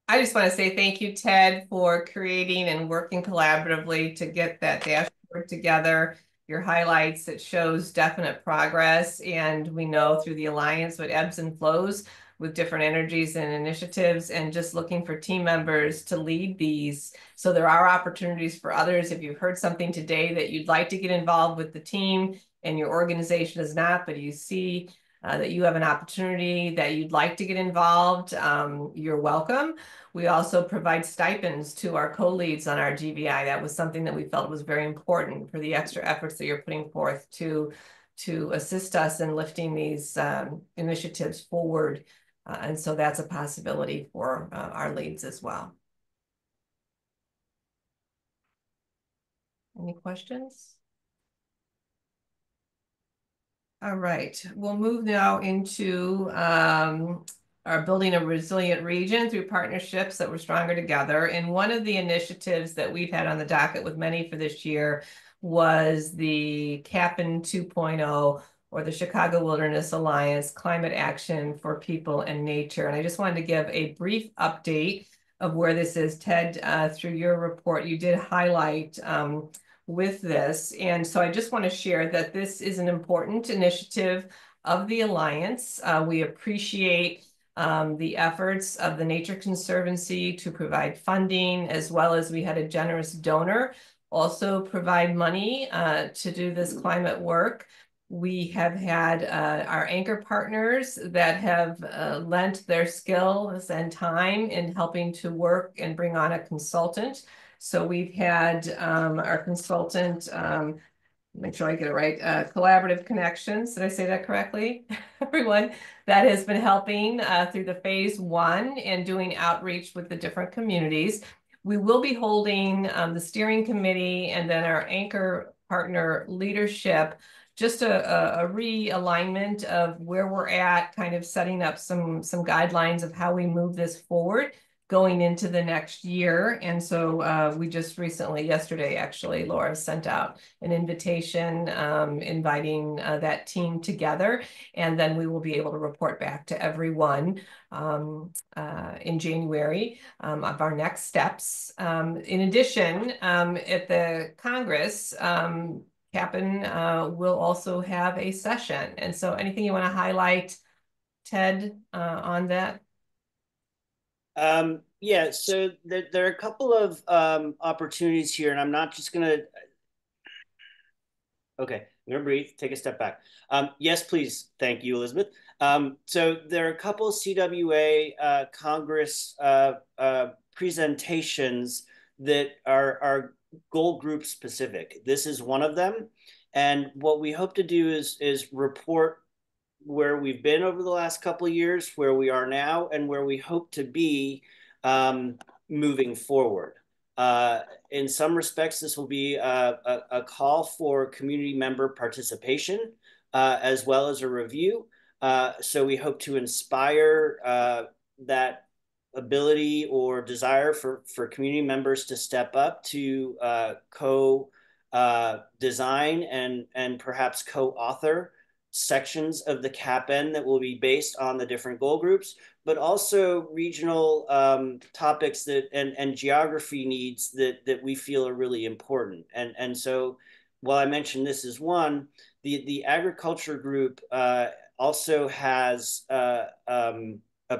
I just want to say thank you, Ted, for creating and working collaboratively to get that dashboard together. Your highlights, it shows definite progress, and we know through the Alliance what ebbs and flows with different energies and initiatives, and just looking for team members to lead these. So there are opportunities for others. If you've heard something today that you'd like to get involved with the team and your organization is not, but you see that you have an opportunity that you'd like to get involved, you're welcome. We also provide stipends to our co-leads on our GVI. That was something that we felt was very important for the extra efforts that you're putting forth to assist us in lifting these initiatives forward. And so that's a possibility for our leads as well. Any questions? All right, we'll move now into our building a resilient region through partnerships that we're stronger together. And one of the initiatives that we've had on the docket with many for this year was the CAPN 2.0, or the Chicago Wilderness Alliance Climate Action for People and Nature. And I just wanted to give a brief update of where this is. Ted, through your report, you did highlight with this. And so I just want to share that this is an important initiative of the Alliance. We appreciate the efforts of the Nature Conservancy to provide funding, as well as we had a generous donor also provide money to do this climate work. We have had our anchor partners that have lent their skills and time in helping to work and bring on a consultant. So we've had our consultant, make sure I get it right, Collaborative Connections. Did I say that correctly? Everyone that has been helping through the phase 1 and doing outreach with the different communities. We will be holding the steering committee and then our anchor partner leadership, just a realignment of where we're at, kind of setting up some guidelines of how we move this forward going into the next year. And so we just recently, yesterday actually, Laura sent out an invitation inviting that team together. And then we will be able to report back to everyone in January of our next steps. In addition, at the Congress, CAPN will also have a session. And so anything you want to highlight, Ted, on that? Yeah, so there are a couple of opportunities here, and I'm not just gonna. Okay, I'm gonna breathe, take a step back. Yes, please. Thank you, Elizabeth. So there are a couple of CWA Congress presentations that are goal group specific. This is one of them. And what we hope to do is report where we've been over the last couple of years, where we are now, and where we hope to be moving forward. In some respects, this will be a call for community member participation, as well as a review. So we hope to inspire that ability or desire for community members to step up to co-design and perhaps co-author sections of the CAPN that will be based on the different goal groups, but also regional topics that and geography needs that we feel are really important. And so while I mentioned this is one, the agriculture group also has a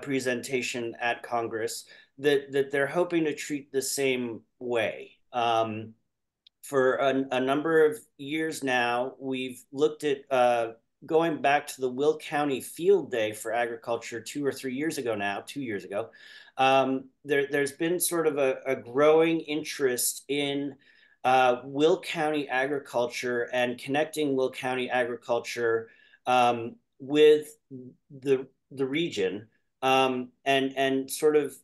presentation at Congress that they're hoping to treat the same way. For a number of years now, we've looked at going back to the Will County Field Day for Agriculture 2 or 3 years ago now, 2 years ago, there's been sort of a growing interest in Will County agriculture and connecting Will County agriculture with the region, and sort of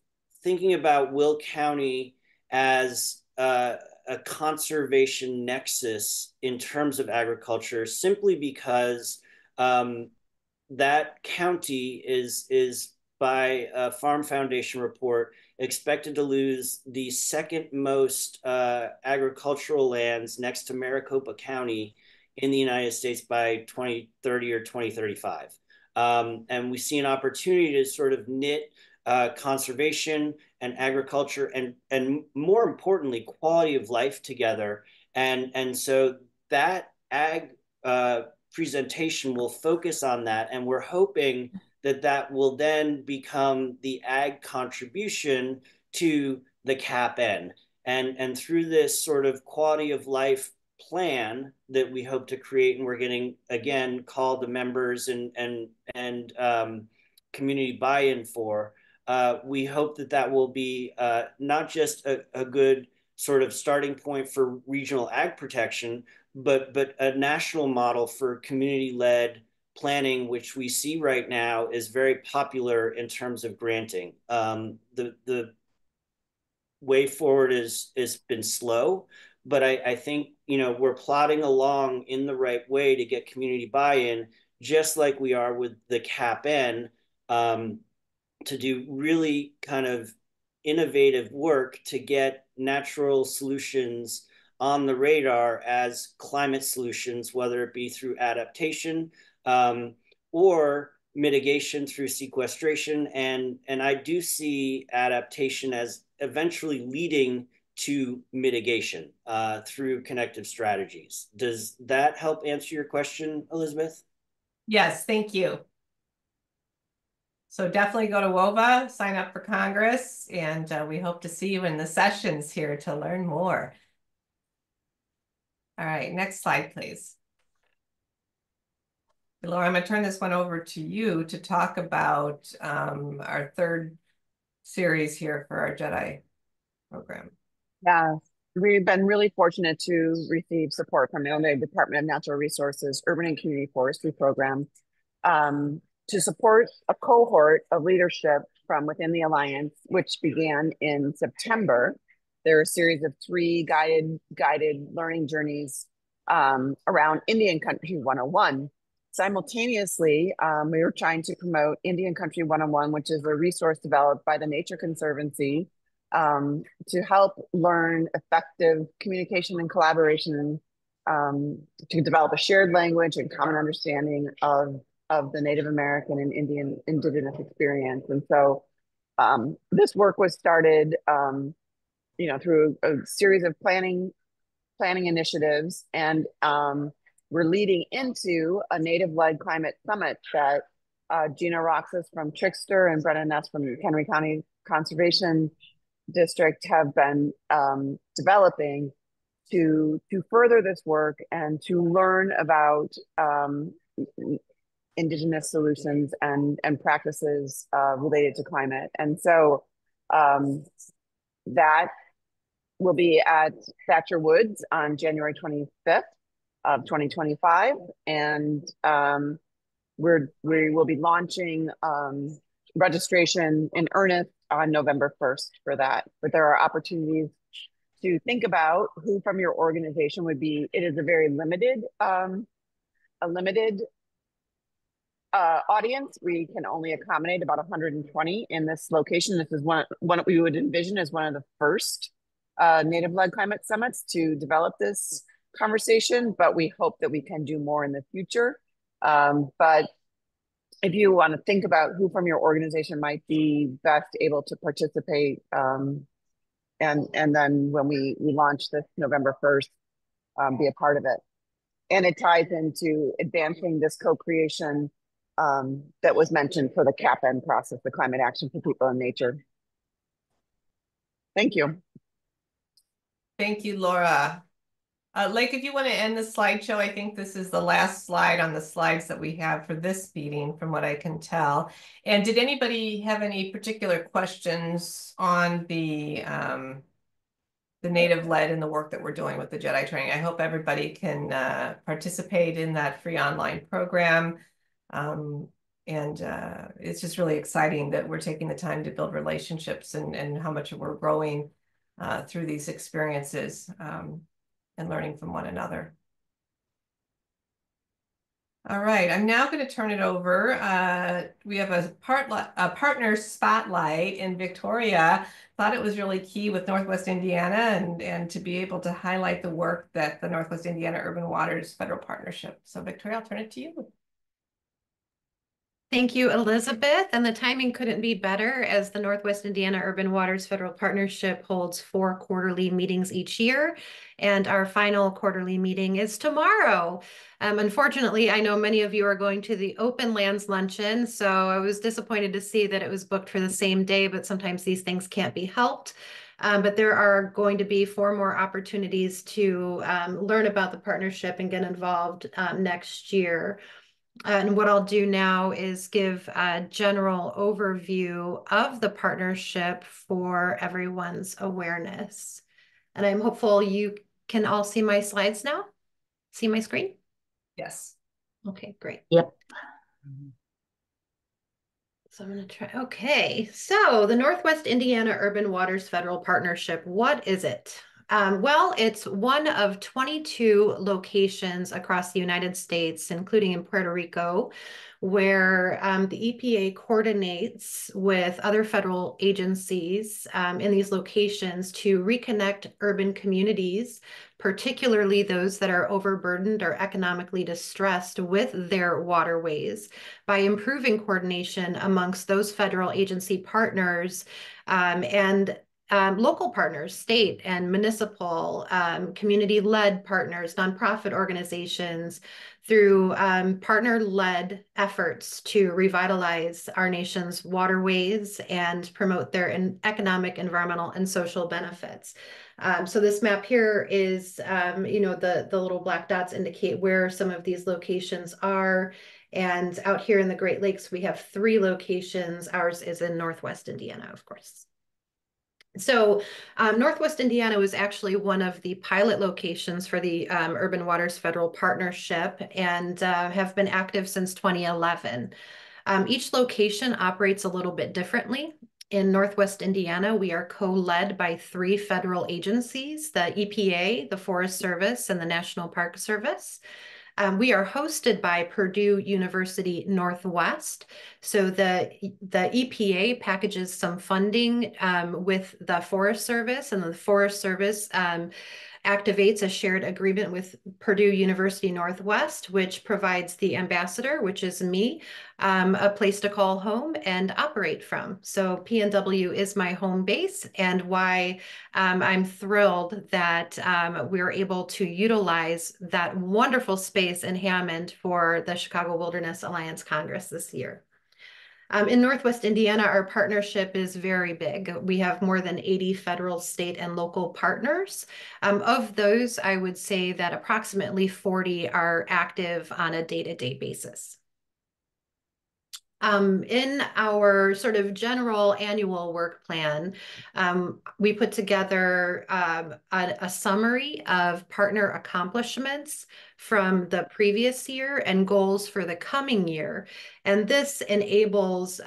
thinking about Will County as a conservation nexus in terms of agriculture, simply because that county is by a Farm Foundation report expected to lose the second most agricultural lands next to Maricopa County in the United States by 2030 or 2035. And we see an opportunity to sort of knit conservation and agriculture and more importantly, quality of life together. And so that ag presentation will focus on that. And we're hoping that that will then become the ag contribution to the CAPN. And through this sort of quality of life plan that we hope to create, and we're getting, again, called to members and community buy-in for, we hope that that will be not just a good sort of starting point for regional ag protection, but a national model for community-led planning, which we see right now is very popular in terms of granting. The way forward has been slow, but I think, you know, we're plodding along in the right way to get community buy-in, just like we are with the CAPN, to do really kind of innovative work to get natural solutions on the radar as climate solutions, whether it be through adaptation or mitigation through sequestration. And I do see adaptation as eventually leading to mitigation through connective strategies. Does that help answer your question, Elizabeth? Yes, thank you. So definitely go to WOVA, sign up for Congress, and we hope to see you in the sessions here to learn more. All right, next slide, please. Laura, I'm going to turn this one over to you to talk about our third series here for our JEDI program. Yeah, we've been really fortunate to receive support from the Illinois Department of Natural Resources Urban and Community Forestry Program to support a cohort of leadership from within the Alliance, which began in September. There are a series of 3 guided learning journeys around Indian Country 101. Simultaneously, we were trying to promote Indian Country 101, which is a resource developed by the Nature Conservancy to help learn effective communication and collaboration, to develop a shared language and common understanding of the Native American and indigenous experience. And so this work was started, you know, through a series of planning initiatives, and we're leading into a native-led climate summit that Gina Roxas from Trickster and Brennan Ness from Henry County Conservation District have been developing to further this work and to learn about indigenous solutions and practices related to climate. And so that will be at Thatcher Woods on January 25th of 2025. And we will be launching registration in earnest on November 1st for that. But there are opportunities to think about who from your organization would be. It is a very limited audience. We can only accommodate about 120 in this location. This is one we would envision as one of the first Native-led climate summits to develop this conversation, but we hope that we can do more in the future. But if you want to think about who from your organization might be best able to participate, and then when we launch this November 1st, be a part of it. And it ties into advancing this co-creation that was mentioned for the CAPN process, the Climate Action for People and Nature. Thank you. Thank you, Laura. Lake, if you want to end the slideshow, I think this is the last slide on the slides that we have for this meeting, from what I can tell. And did anybody have any particular questions on the native lead and the work that we're doing with the Jedi training? I hope everybody can participate in that free online program. It's just really exciting that we're taking the time to build relationships and how much we're growing through these experiences. And learning from one another. All right, I'm now going to turn it over. We have a partner spotlight, and Victoria thought it was really key with Northwest Indiana and to be able to highlight the work that the Northwest Indiana Urban Waters Federal Partnership. So Victoria, I'll turn it to you. Thank you, Elizabeth. And the timing couldn't be better, as the Northwest Indiana Urban Waters Federal Partnership holds 4 quarterly meetings each year. And our final quarterly meeting is tomorrow. Unfortunately, I know many of you are going to the Open Lands Luncheon, so I was disappointed to see that it was booked for the same day, but sometimes these things can't be helped. But there are going to be 4 more opportunities to learn about the partnership and get involved next year. And what I'll do now is give a general overview of the partnership for everyone's awareness. And I'm hopeful you can all see my slides now. See my screen? Yes. Okay, great. Yep. So I'm going to try. Okay, so the Northwest Indiana Urban Waters Federal Partnership, what is it? Well, it's one of 22 locations across the United States, including in Puerto Rico, where the EPA coordinates with other federal agencies in these locations to reconnect urban communities, particularly those that are overburdened or economically distressed, with their waterways, by improving coordination amongst those federal agency partners and local partners, state and municipal, community-led partners, nonprofit organizations, through partner-led efforts to revitalize our nation's waterways and promote their economic, environmental, and social benefits. So this map here is, the little black dots indicate where some of these locations are. And out here in the Great Lakes, we have 3 locations. Ours is in Northwest Indiana, of course. So Northwest Indiana was actually one of the pilot locations for the Urban Waters Federal Partnership, and have been active since 2011. Each location operates a little bit differently. In Northwest Indiana, we are co-led by 3 federal agencies: the EPA, the Forest Service, and the National Park Service. We are hosted by Purdue University Northwest. So the EPA packages some funding with the Forest Service, and the Forest Service activates a shared agreement with Purdue University Northwest, which provides the ambassador, which is me, a place to call home and operate from. So PNW is my home base, and why I'm thrilled that we're able to utilize that wonderful space in Hammond for the Chicago Wilderness Alliance Congress this year. In Northwest Indiana, our partnership is very big. We have more than 80 federal, state, and local partners. Of those, I would say that approximately 40 are active on a day-to-day basis. In our sort of general annual work plan, we put together a summary of partner accomplishments from the previous year and goals for the coming year. And this enables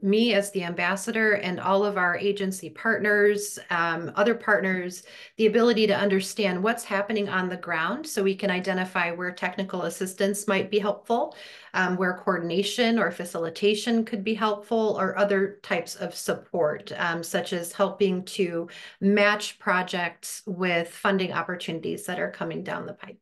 me as the ambassador and all of our agency partners, other partners, the ability to understand what's happening on the ground, so we can identify where technical assistance might be helpful, where coordination or facilitation could be helpful, or other types of support, such as helping to match projects with funding opportunities that are coming down the pipe.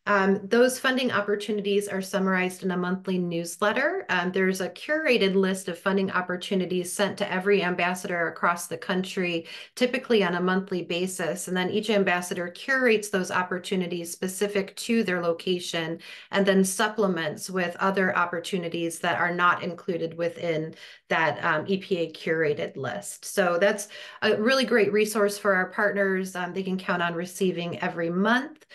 Those funding opportunities are summarized in a monthly newsletter. There's a curated list of funding opportunities sent to every ambassador across the country, typically on a monthly basis. And then each ambassador curates those opportunities specific to their location and then supplements with other opportunities that are not included within that EPA curated list. So that's a really great resource for our partners. They can count on receiving every month.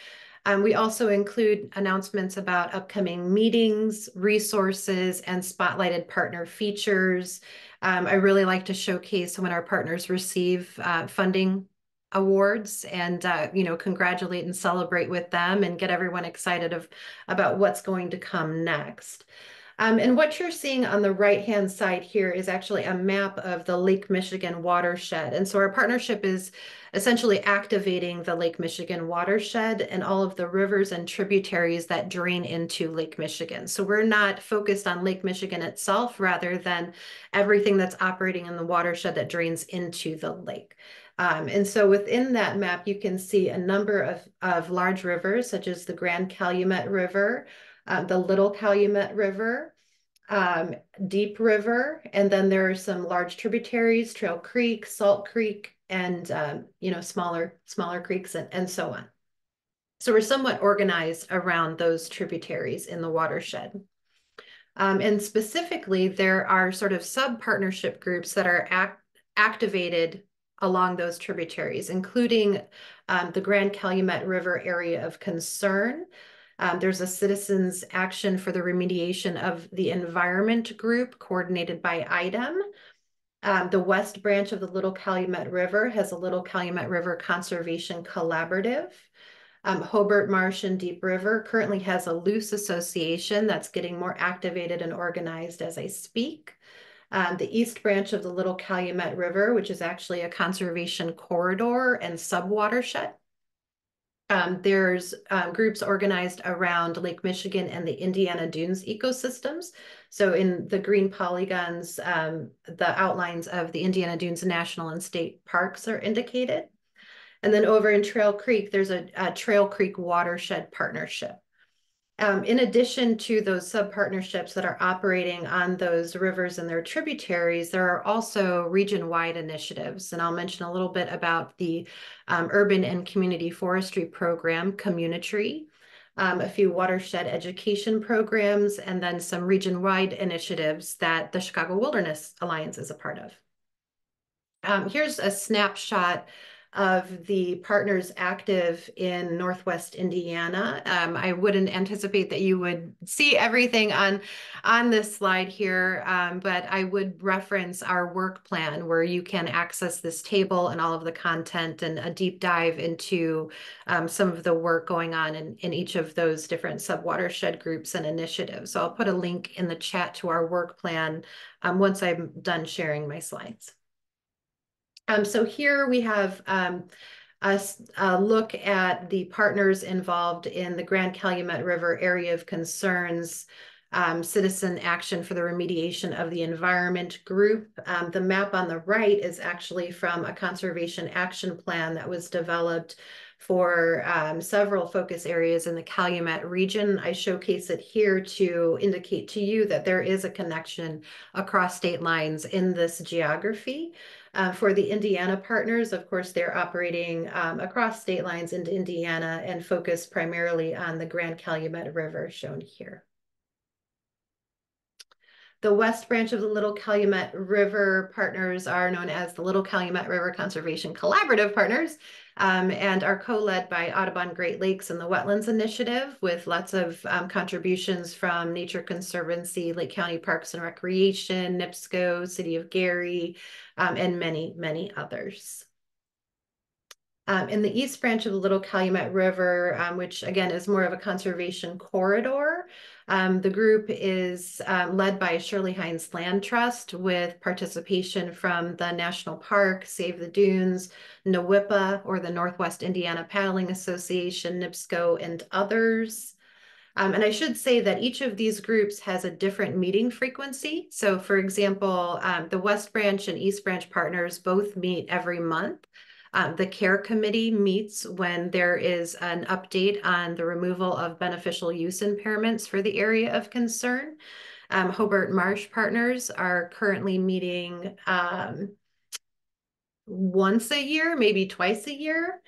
We also include announcements about upcoming meetings, resources, and spotlighted partner features. I really like to showcase when our partners receive funding awards and congratulate and celebrate with them and get everyone excited about what's going to come next. And what you're seeing on the right-hand side here is actually a map of the Lake Michigan watershed. And so our partnership is essentially activating the Lake Michigan watershed and all of the rivers and tributaries that drain into Lake Michigan. So we're not focused on Lake Michigan itself, rather than everything that's operating in the watershed that drains into the lake. And so within that map, you can see a number of large rivers, such as the Grand Calumet River, the Little Calumet River, Deep River, and then there are some large tributaries, Trail Creek, Salt Creek, and smaller creeks and so on. So we're somewhat organized around those tributaries in the watershed. And specifically, there are sort of sub-partnership groups that are activated along those tributaries, including the Grand Calumet River Area of Concern. There's a Citizens Action for the Remediation of the Environment group coordinated by IDEM. The West Branch of the Little Calumet River has a Little Calumet River Conservation Collaborative. Hobart Marsh and Deep River currently has a loose association that's getting more activated and organized as I speak. The East Branch of the Little Calumet River, which is actually a conservation corridor and subwatershed. There's groups organized around Lake Michigan and the Indiana Dunes ecosystems. So in the green polygons, the outlines of the Indiana Dunes National and State Parks are indicated. And then over in Trail Creek, there's a Trail Creek Watershed Partnership. In addition to those sub-partnerships that are operating on those rivers and their tributaries, there are also region-wide initiatives. And I'll mention a little bit about the Urban and Community Forestry Program, Communitree, a few watershed education programs, and then some region-wide initiatives that the Chicago Wilderness Alliance is a part of. Here's a snapshot of the partners active in Northwest Indiana. I wouldn't anticipate that you would see everything on this slide here, but I would reference our work plan where you can access this table and all of the content and a deep dive into some of the work going on in each of those different subwatershed groups and initiatives. So I'll put a link in the chat to our work plan once I'm done sharing my slides. So here we have a look at the partners involved in the Grand Calumet River Area of Concerns, Citizen Action for the Remediation of the Environment group. The map on the right is actually from a conservation action plan that was developed for several focus areas in the Calumet region. I showcase it here to indicate to you that there is a connection across state lines in this geography. For the Indiana partners, of course, they're operating across state lines into Indiana and focus primarily on the Grand Calumet River shown here. The West Branch of the Little Calumet River partners are known as the Little Calumet River Conservation Collaborative Partners and are co-led by Audubon Great Lakes and the Wetlands Initiative with lots of contributions from Nature Conservancy, Lake County Parks and Recreation, NIPSCO, City of Gary, and many, many others. In the East Branch of the Little Calumet River, which again is more of a conservation corridor, the group is led by Shirley Hines Land Trust with participation from the National Park, Save the Dunes, NWIPA, or the Northwest Indiana Paddling Association, NIPSCO, and others. And I should say that each of these groups has a different meeting frequency. So for example, the West Branch and East Branch partners both meet every month. The care committee meets when there is an update on the removal of beneficial use impairments for the area of concern. Hobart Marsh Partners are currently meeting once a year, maybe twice a year.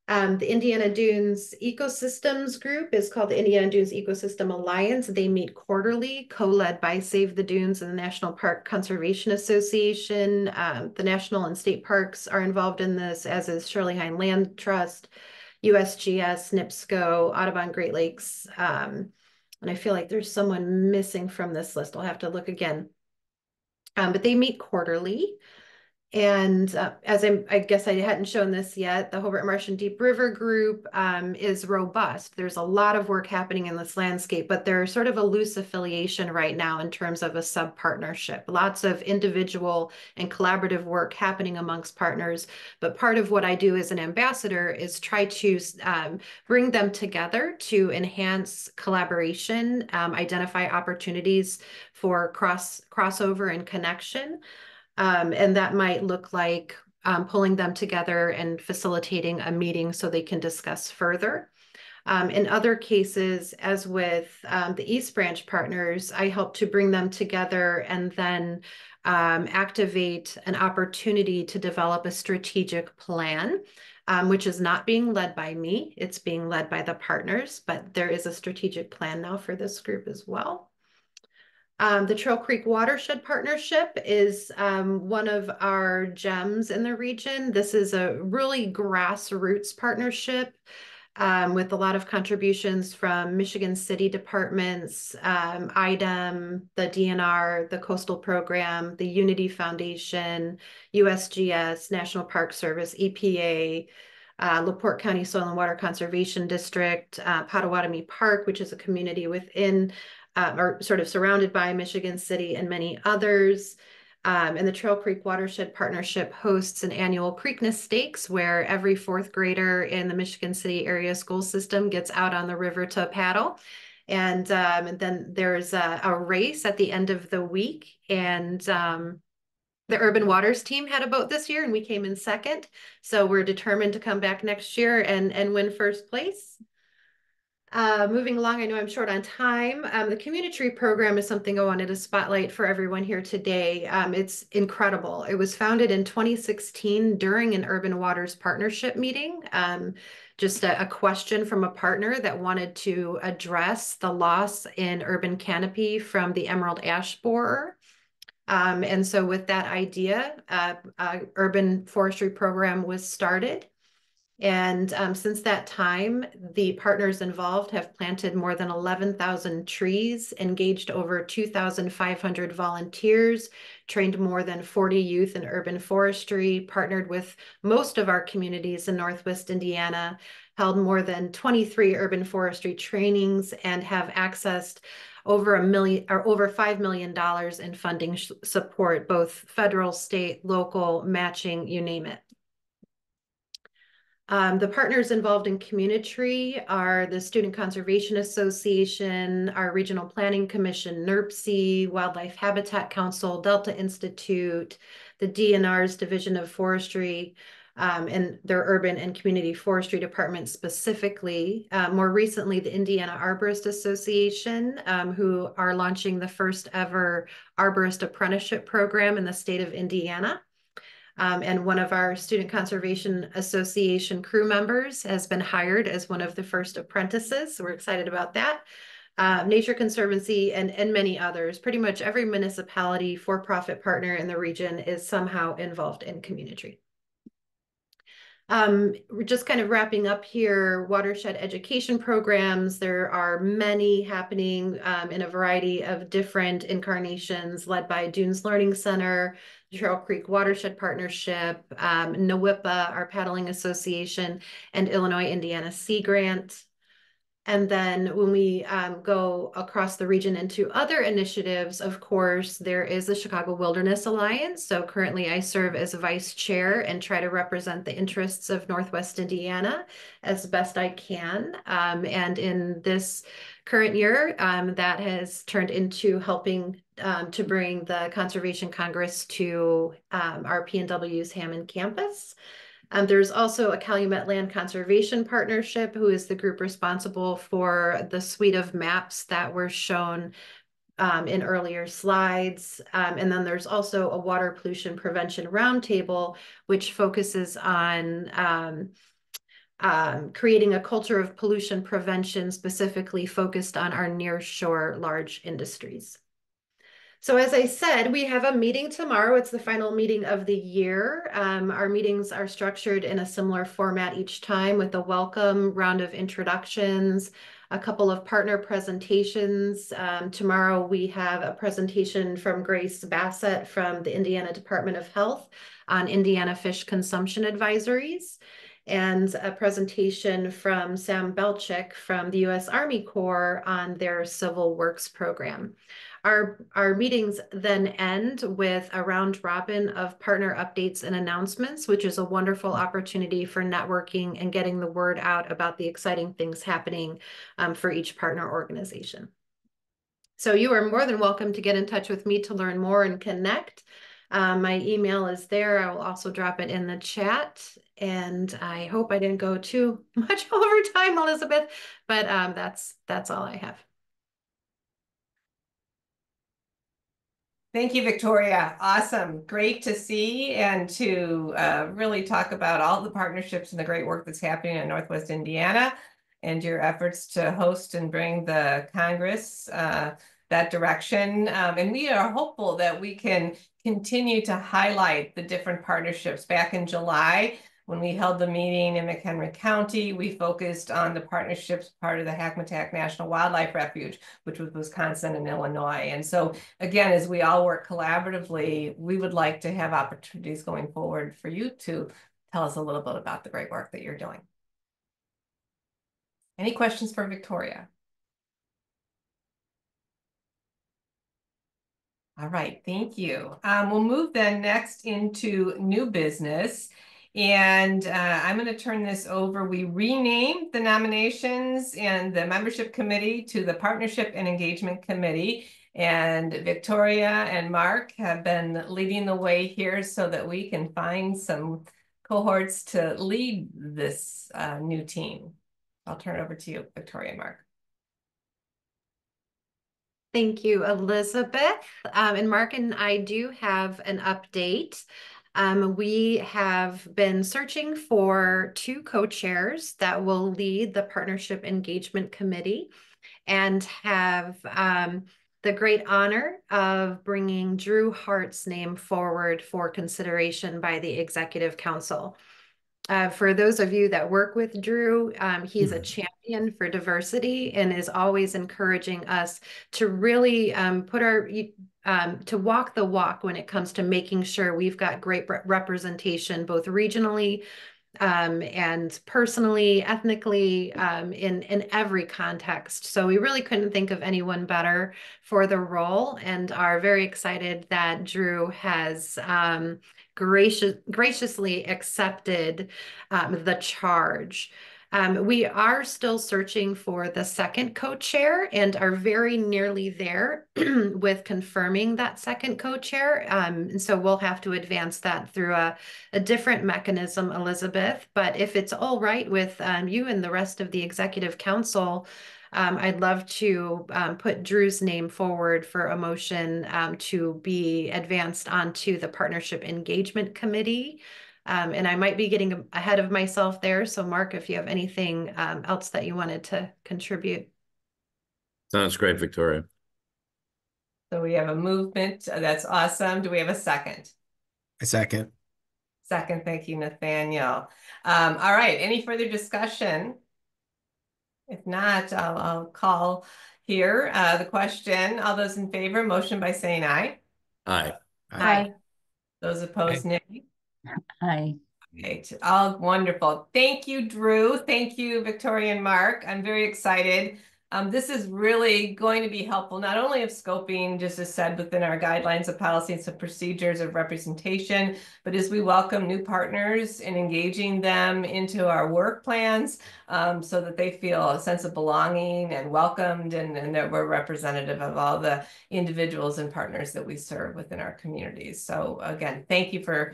The Indiana Dunes Ecosystems Group is called the Indiana Dunes Ecosystem Alliance. They meet quarterly, co-led by Save the Dunes and the National Park Conservation Association. The national and state parks are involved in this, as is Shirley Hine Land Trust, USGS, NIPSCO, Audubon Great Lakes. And I feel like there's someone missing from this list. I'll have to look again. But they meet quarterly. And as I guess I hadn't shown this yet, the Hobart Marsh and Deep River Group is robust. There's a lot of work happening in this landscape, but there's sort of a loose affiliation right now in terms of a sub-partnership. Lots of individual and collaborative work happening amongst partners. But part of what I do as an ambassador is try to bring them together to enhance collaboration, identify opportunities for crossover and connection. And that might look like pulling them together and facilitating a meeting so they can discuss further. In other cases, as with the East Branch partners, I help to bring them together and then activate an opportunity to develop a strategic plan, which is not being led by me. It's being led by the partners, but there is a strategic plan now for this group as well. The Trail Creek Watershed Partnership is one of our gems in the region. This is a really grassroots partnership with a lot of contributions from Michigan City departments, IDEM, the DNR, the Coastal Program, the Unity Foundation, USGS, National Park Service, EPA, LaPorte County Soil and Water Conservation District, Potawatomi Park, which is a community within or sort of surrounded by Michigan City, and many others. And the Trail Creek Watershed Partnership hosts an annual Creekness Stakes where every fourth grader in the Michigan City area school system gets out on the river to paddle. And then there's a race at the end of the week. And the Urban Waters team had a boat this year and we came in second. So we're determined to come back next year and win first place. Moving along, I know I'm short on time. The community tree program is something I wanted to spotlight for everyone here today. It's incredible. It was founded in 2016 during an Urban Waters partnership meeting. Just a question from a partner that wanted to address the loss in urban canopy from the emerald ash borer. And so with that idea, urban forestry program was started. And since that time, the partners involved have planted more than 11,000 trees, engaged over 2,500 volunteers, trained more than 40 youth in urban forestry, partnered with most of our communities in Northwest Indiana, held more than 23 urban forestry trainings, and have accessed over $5 million in funding support, both federal, state, local, matching, you name it. The partners involved in Community are the Student Conservation Association, our Regional Planning Commission, NERPC, Wildlife Habitat Council, Delta Institute, the DNR's Division of Forestry, and their Urban and Community Forestry Department specifically. More recently, the Indiana Arborist Association, who are launching the first ever Arborist Apprenticeship Program in the state of Indiana. And one of our Student Conservation Association crew members has been hired as one of the first apprentices. So we're excited about that. Nature Conservancy and many others. Pretty much every municipality, for-profit partner in the region is somehow involved in community. We're just kind of wrapping up here, watershed education programs. There are many happening in a variety of different incarnations led by Dunes Learning Center, Trail Creek Watershed Partnership, NWIPA, our paddling association, and Illinois Indiana Sea Grant. And then when we go across the region into other initiatives, of course, there is the Chicago Wilderness Alliance. So currently I serve as vice chair and try to represent the interests of Northwest Indiana as best I can. And in this current year, that has turned into helping to bring the Conservation Congress to our PNW's Hammond campus. There's also a Calumet Land Conservation Partnership, who is the group responsible for the suite of maps that were shown in earlier slides. And then there's also a Water Pollution Prevention Roundtable, which focuses on creating a culture of pollution prevention, specifically focused on our nearshore large industries. So as I said, we have a meeting tomorrow. It's the final meeting of the year. Our meetings are structured in a similar format each time, with a welcome round of introductions, a couple of partner presentations. Tomorrow we have a presentation from Grace Bassett from the Indiana Department of Health on Indiana fish consumption advisories, and a presentation from Sam Belchick from the U.S. Army Corps on their Civil Works program. Our meetings then end with a round robin of partner updates and announcements, which is a wonderful opportunity for networking and getting the word out about the exciting things happening for each partner organization. So you are more than welcome to get in touch with me to learn more and connect. My email is there. I will also drop it in the chat. And I hope I didn't go too much over time, Elizabeth, but that's all I have. Thank you, Victoria. Awesome. Great to see and to really talk about all the partnerships and the great work that's happening in Northwest Indiana and your efforts to host and bring the Congress that direction. And we are hopeful that we can continue to highlight the different partnerships. Back in July, when we held the meeting in McHenry County, we focused on the partnerships part of the Hackmatack National Wildlife Refuge, which was Wisconsin and Illinois. And so again, as we all work collaboratively, we would like to have opportunities going forward for you to tell us a little bit about the great work that you're doing. Any questions for Victoria? All right, thank you. We'll move then next into new business. And I'm going to turn this over. We renamed the nominations and the membership committee to the Partnership and Engagement Committee. And Victoria and Mark have been leading the way here so that we can find some cohorts to lead this new team. I'll turn it over to you, Victoria and Mark. Thank you, Elizabeth. And Mark and I do have an update. We have been searching for 2 co-chairs that will lead the Partnership Engagement Committee, and have the great honor of bringing Drew Hart's name forward for consideration by the Executive Council. For those of you that work with Drew, he is a champion for diversity and is always encouraging us to really to walk the walk when it comes to making sure we've got great representation, both regionally and personally, ethnically, in every context. So we really couldn't think of anyone better for the role, and are very excited that Drew has graciously accepted the charge. We are still searching for the second co-chair and are very nearly there with confirming that second co-chair. And so we'll have to advance that through a different mechanism, Elizabeth. But if it's all right with you and the rest of the Executive Council, I'd love to put Drew's name forward for a motion to be advanced onto the Partnership Engagement Committee. And I might be getting ahead of myself there. So Mark, if you have anything else that you wanted to contribute. Sounds great, Victoria. So we have a movement. That's awesome. Do we have a second? A second. Second, thank you, Nathaniel. All right, any further discussion? If not, I'll call here the question. All those in favor, motion by saying aye. Aye. Aye. Those opposed, nay. Aye. Great. All wonderful. Thank you, Drew. Thank you, Victoria and Mark. I'm very excited. This is really going to be helpful, not only of scoping, just as said, within our guidelines of policies and procedures of representation, but as we welcome new partners and engaging them into our work plans so that they feel a sense of belonging and welcomed, and that we're representative of all the individuals and partners that we serve within our communities. So again, thank you for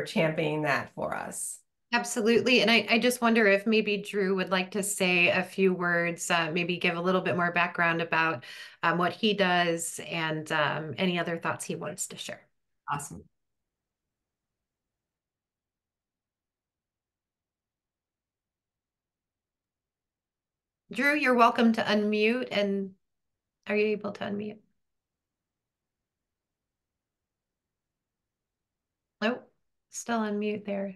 championing that for us. Absolutely. And I just wonder if maybe Drew would like to say a few words, maybe give a little bit more background about what he does and any other thoughts he wants to share. Awesome. Drew, you're welcome to unmute. And are you able to unmute? Nope, still on mute there.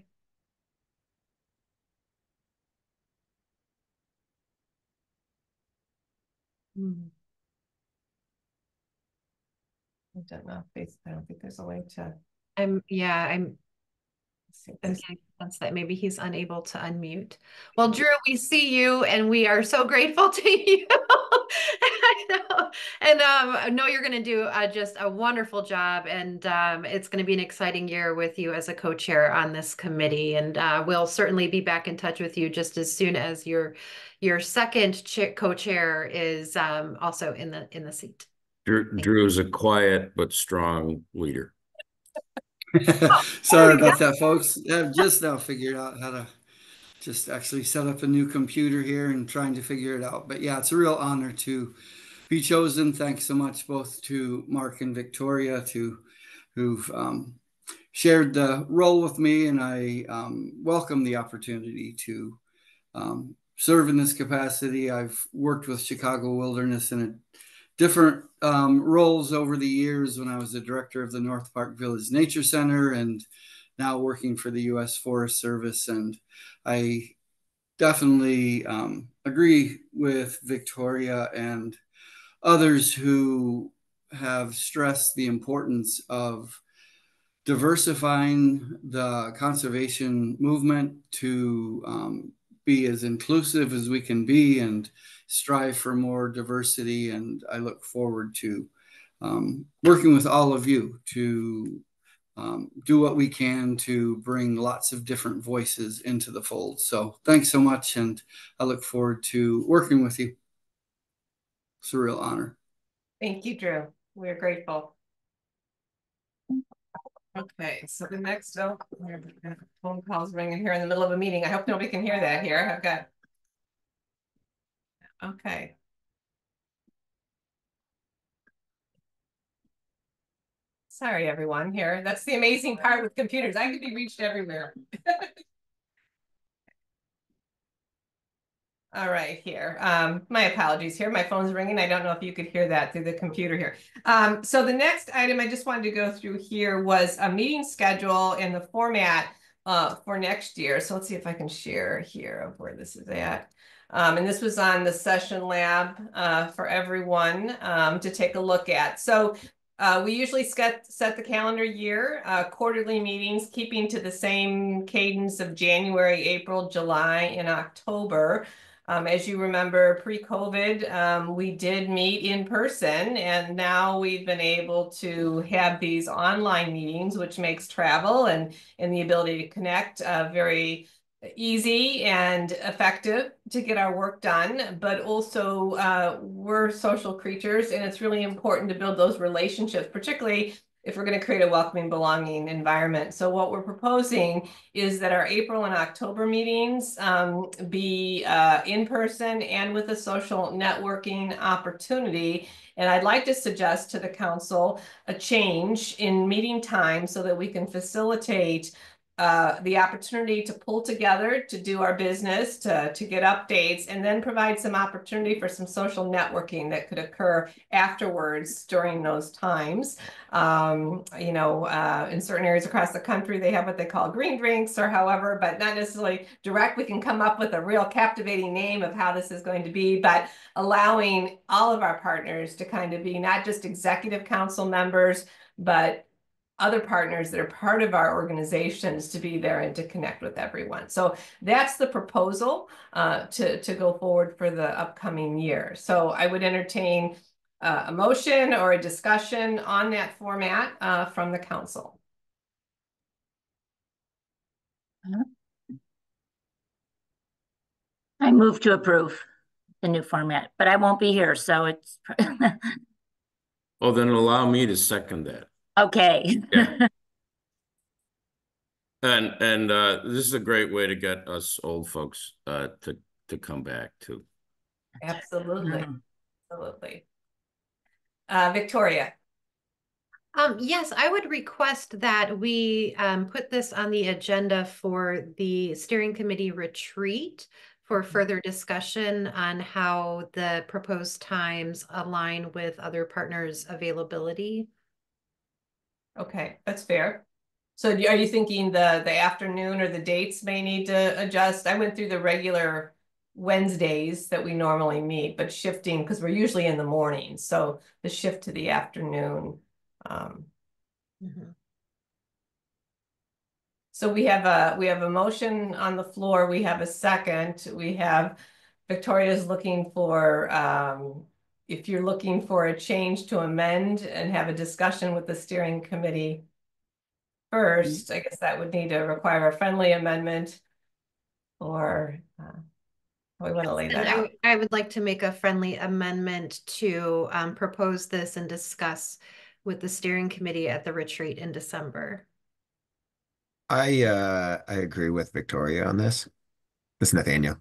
I don't know. I don't think there's a way to. I'm getting a sense that maybe he's unable to unmute. Well, Drew, we see you and we are so grateful to you. I know. And I know you're going to do just a wonderful job. And it's going to be an exciting year with you as a co-chair on this committee. And we'll certainly be back in touch with you just as soon as your second co-chair is also in the seat. Drew is a quiet but strong leader. Sorry about that, folks. I've just now figured out how to just actually set up a new computer here and trying to figure it out. But yeah, it's a real honor to be chosen. Thanks so much both to Mark and Victoria who've shared the role with me, and I welcome the opportunity to serve in this capacity. I've worked with Chicago Wilderness in a different roles over the years when I was the director of the North Park Village Nature Center and now working for the U.S. Forest Service. And I definitely agree with Victoria and others who have stressed the importance of diversifying the conservation movement to be as inclusive as we can be and strive for more diversity. And I look forward to working with all of you to do what we can to bring lots of different voices into the fold. So thanks so much. And I look forward to working with you. It's a real honor. Thank you, Drew. We're grateful. Okay, so the next phone calls ringing here in the middle of a meeting. I hope nobody can hear that here. I've got. Okay. Sorry, everyone here. That's the amazing part with computers. I could be reached everywhere. All right, here. My apologies here. My phone's ringing. I don't know if you could hear that through the computer here. So the next item I just wanted to go through here was a meeting schedule and the format for next year. So let's see if I can share here of where this is at. And this was on the session lab for everyone to take a look at. So we usually set the calendar year, quarterly meetings, keeping to the same cadence of January, April, July, and October. As you remember, pre-COVID, we did meet in person, and now we've been able to have these online meetings, which makes travel and the ability to connect very easy and effective to get our work done. But also, we're social creatures, and it's really important to build those relationships, particularly if we're going to create a welcoming, belonging environment. So what we're proposing is that our April and October meetings be in person and with a social networking opportunity. And I'd like to suggest to the council a change in meeting time so that we can facilitate the opportunity to pull together, to do our business, to get updates, and then provide some opportunity for some social networking that could occur afterwards during those times. You know, in certain areas across the country, they have what they call green drinks or however, but not necessarily direct. We can come up with a real captivating name of how this is going to be, but allowing all of our partners to kind of be not just executive council members, but other partners that are part of our organizations to be there and to connect with everyone. So that's the proposal to go forward for the upcoming year. So I would entertain a motion or a discussion on that format from the council. I move to approve the new format, but I won't be here, so it's. Oh, then allow me to second that. Okay. Yeah. And this is a great way to get us old folks to come back too. Absolutely. Absolutely. Victoria. Yes, I would request that we put this on the agenda for the steering committee retreat for further discussion on how the proposed times align with other partners' availability. Okay, that's fair. So are you thinking the afternoon or the dates may need to adjust? I went through the regular Wednesdays that we normally meet, but shifting because we're usually in the morning. So the shift to the afternoon. So we have a motion on the floor. We have a second. We have Victoria's looking for if you're looking for a change to amend and have a discussion with the steering committee first, I guess that would need to require a friendly amendment, or we want to lay that out. I would like to make a friendly amendment to propose this and discuss with the steering committee at the retreat in December. I agree with Victoria on this. This is Nathaniel.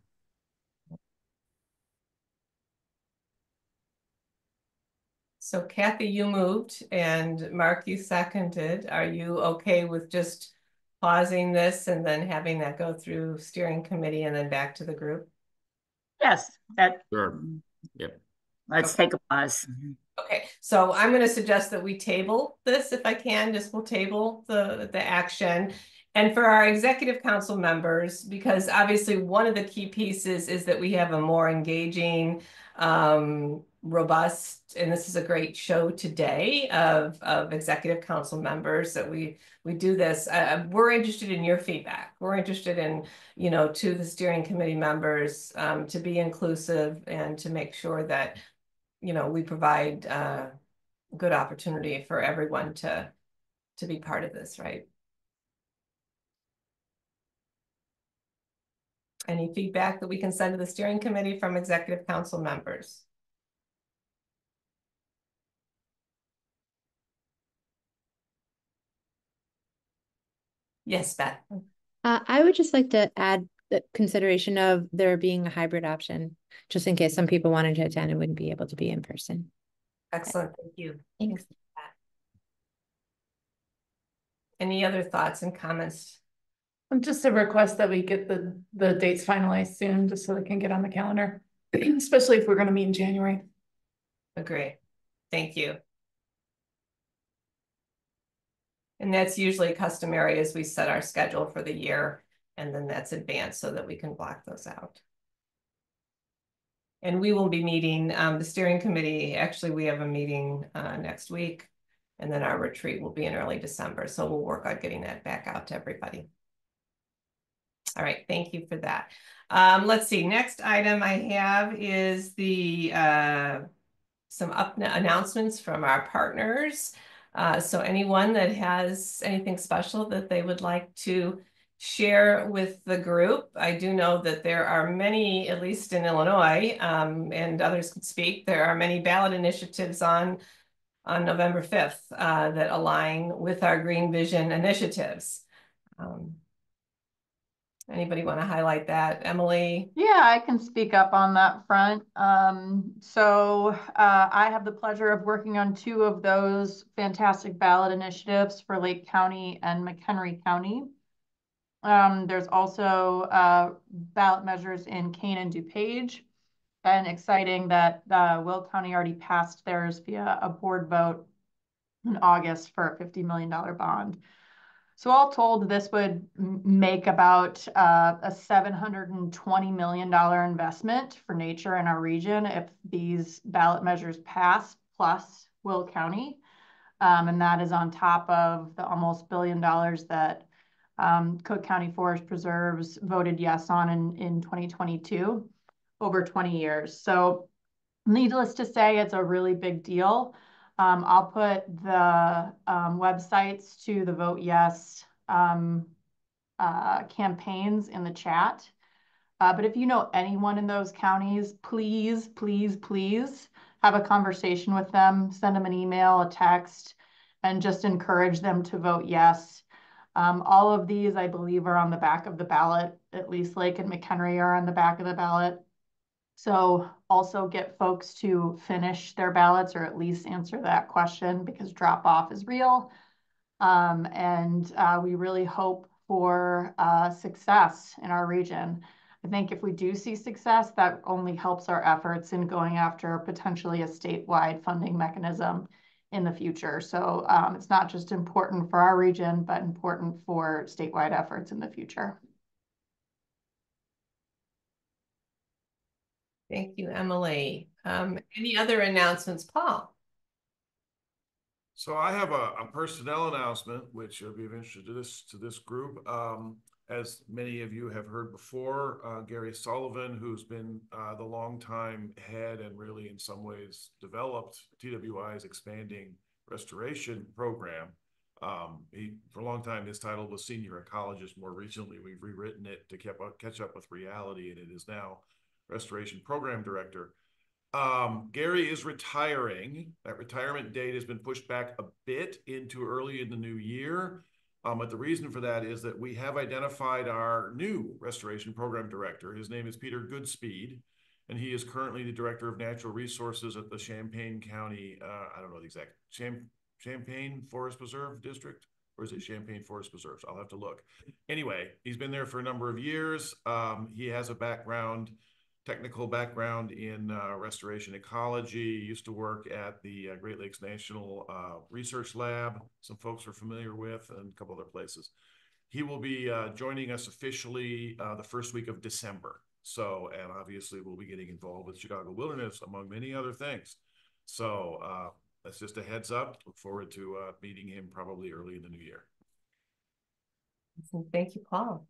So Kathy, you moved, and Mark, you seconded. Are you okay with just pausing this and then having that go through steering committee and then back to the group? Yes, that. Sure. Yep. Let's take a pause. Okay, so I'm going to suggest that we table this if I can. Just we'll table the action. And for our executive council members, because obviously one of the key pieces is that we have a more engaging, robust, and this is a great show today of executive council members that we do this. We're interested in your feedback. We're interested in, to the steering committee members, to be inclusive and to make sure that, we provide good opportunity for everyone to be part of this, right? Any feedback that we can send to the steering committee from executive council members? Yes, Beth. I would just like to add the consideration of there being a hybrid option, just in case some people wanted to attend and wouldn't be able to be in person. Excellent, thank you. Thanks. Any other thoughts and comments? Just a request that we get the dates finalized soon, just so they can get on the calendar, especially if we're going to meet in January. Agree. Thank you. And that's usually customary as we set our schedule for the year, and then that's advanced so that we can block those out. And we will be meeting, the steering committee, actually we have a meeting next week, and then our retreat will be in early December. So we'll work on getting that back out to everybody. All right, thank you for that. Let's see, next item I have is the some announcements from our partners. So anyone that has anything special that they would like to share with the group. I do know that there are many, at least in Illinois, and others could speak, there are many ballot initiatives on November 5th that align with our Green Vision initiatives. Anybody want to highlight that? Emily? Yeah, I can speak up on that front. I have the pleasure of working on two of those fantastic ballot initiatives for Lake County and McHenry County. There's also ballot measures in Kane and DuPage, and exciting that Will County already passed theirs via a board vote in August for a $50 million bond. So all told, this would make about a $720 million investment for nature in our region if these ballot measures pass, plus Will County. And that is on top of the almost $1 billion that Cook County Forest Preserves voted yes on in 2022, over 20 years. So needless to say, it's a really big deal. I'll put the websites to the Vote Yes campaigns in the chat. But if you know anyone in those counties, please, please, please have a conversation with them, send them an email, a text, and just encourage them to vote yes. All of these, I believe, are on the back of the ballot. At least Lake and McHenry are on the back of the ballot. So also get folks to finish their ballots or at least answer that question, because drop off is real. We really hope for success in our region. I think if we do see success, that only helps our efforts in going after potentially a statewide funding mechanism in the future. So it's not just important for our region, but important for statewide efforts in the future. Thank you, Emily. Any other announcements, Paul? So I have a personnel announcement, which will be of interest to this group. As many of you have heard before, Gary Sullivan, who's been the longtime head and really in some ways developed TWI's expanding restoration program. For a long time, his title was senior ecologist. More recently, we've rewritten it to catch up with reality, and it is now restoration program director. Gary is retiring. That retirement date has been pushed back a bit into early in the new year. But the reason for that is that we have identified our new restoration program director. His name is Peter Goodspeed, and he is currently the director of natural resources at the Champaign County, I don't know the exact, Champaign Forest Preserve District, or is it Champaign Forest Preserves? I'll have to look. Anyway, he's been there for a number of years. He has a technical background in restoration ecology. He used to work at the Great Lakes National Research Lab, some folks are familiar with, and a couple other places. He will be joining us officially the first week of December. So, and obviously we'll be getting involved with Chicago Wilderness, among many other things. So that's just a heads up. Look forward to meeting him probably early in the new year. Thank you, Paul.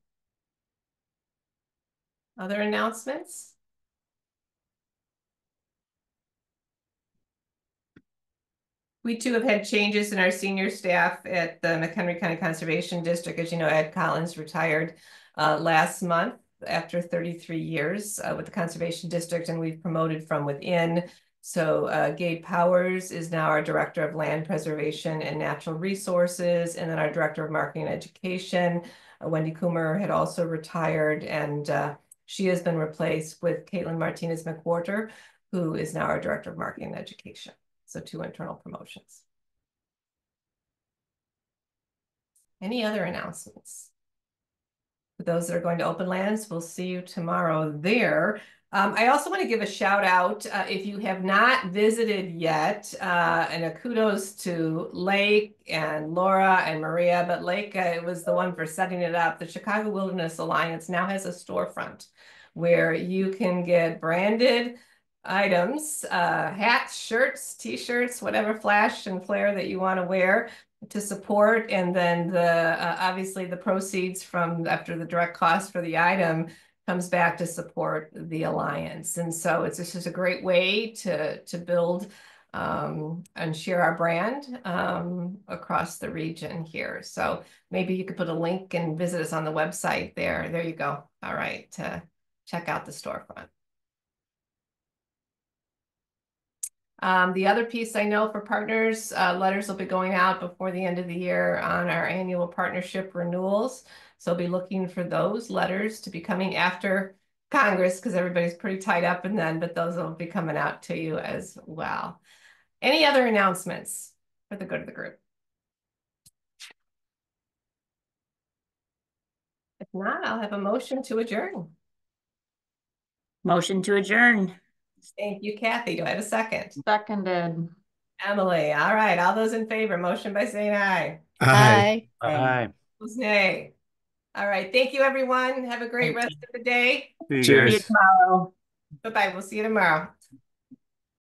Other announcements? We too have had changes in our senior staff at the McHenry County Conservation District. As you know, Ed Collins retired last month after 33 years with the Conservation District, and we've promoted from within. So Gabe Powers is now our Director of Land Preservation and Natural Resources, and then our Director of Marketing and Education. Wendy Coomer had also retired, and she has been replaced with Caitlin Martinez McWhorter, who is now our Director of Marketing and Education. So 2 internal promotions. Any other announcements? For those that are going to Open Lands, we'll see you tomorrow there. I also want to give a shout out if you have not visited yet, and a kudos to Lake and Laura and Maria, but Lake was the one for setting it up. The Chicago Wilderness Alliance now has a storefront where you can get branded items, hats, shirts, t-shirts, whatever flash and flare that you want to wear to support. And then obviously the proceeds from after the direct cost for the item comes back to support the Alliance. And so it's just a great way to build and share our brand across the region here. So maybe you could put a link and visit us on the website there. There you go. All right, to check out the storefront. The other piece I know for partners, letters will be going out before the end of the year on our annual partnership renewals. So I'll be looking for those letters to be coming after Congress, because everybody's pretty tied up and then, but those will be coming out to you as well. Any other announcements for the good of the group? If not, I'll have a motion to adjourn. Motion to adjourn. Thank you, Kathy. Do I have a second? Seconded. Emily. All right. All those in favor, motion by saying aye. Aye. Aye. Who's nay? All right. Thank you, everyone. Have a great rest of the day. See you See you guys. tomorrow. Bye-bye. We'll see you tomorrow.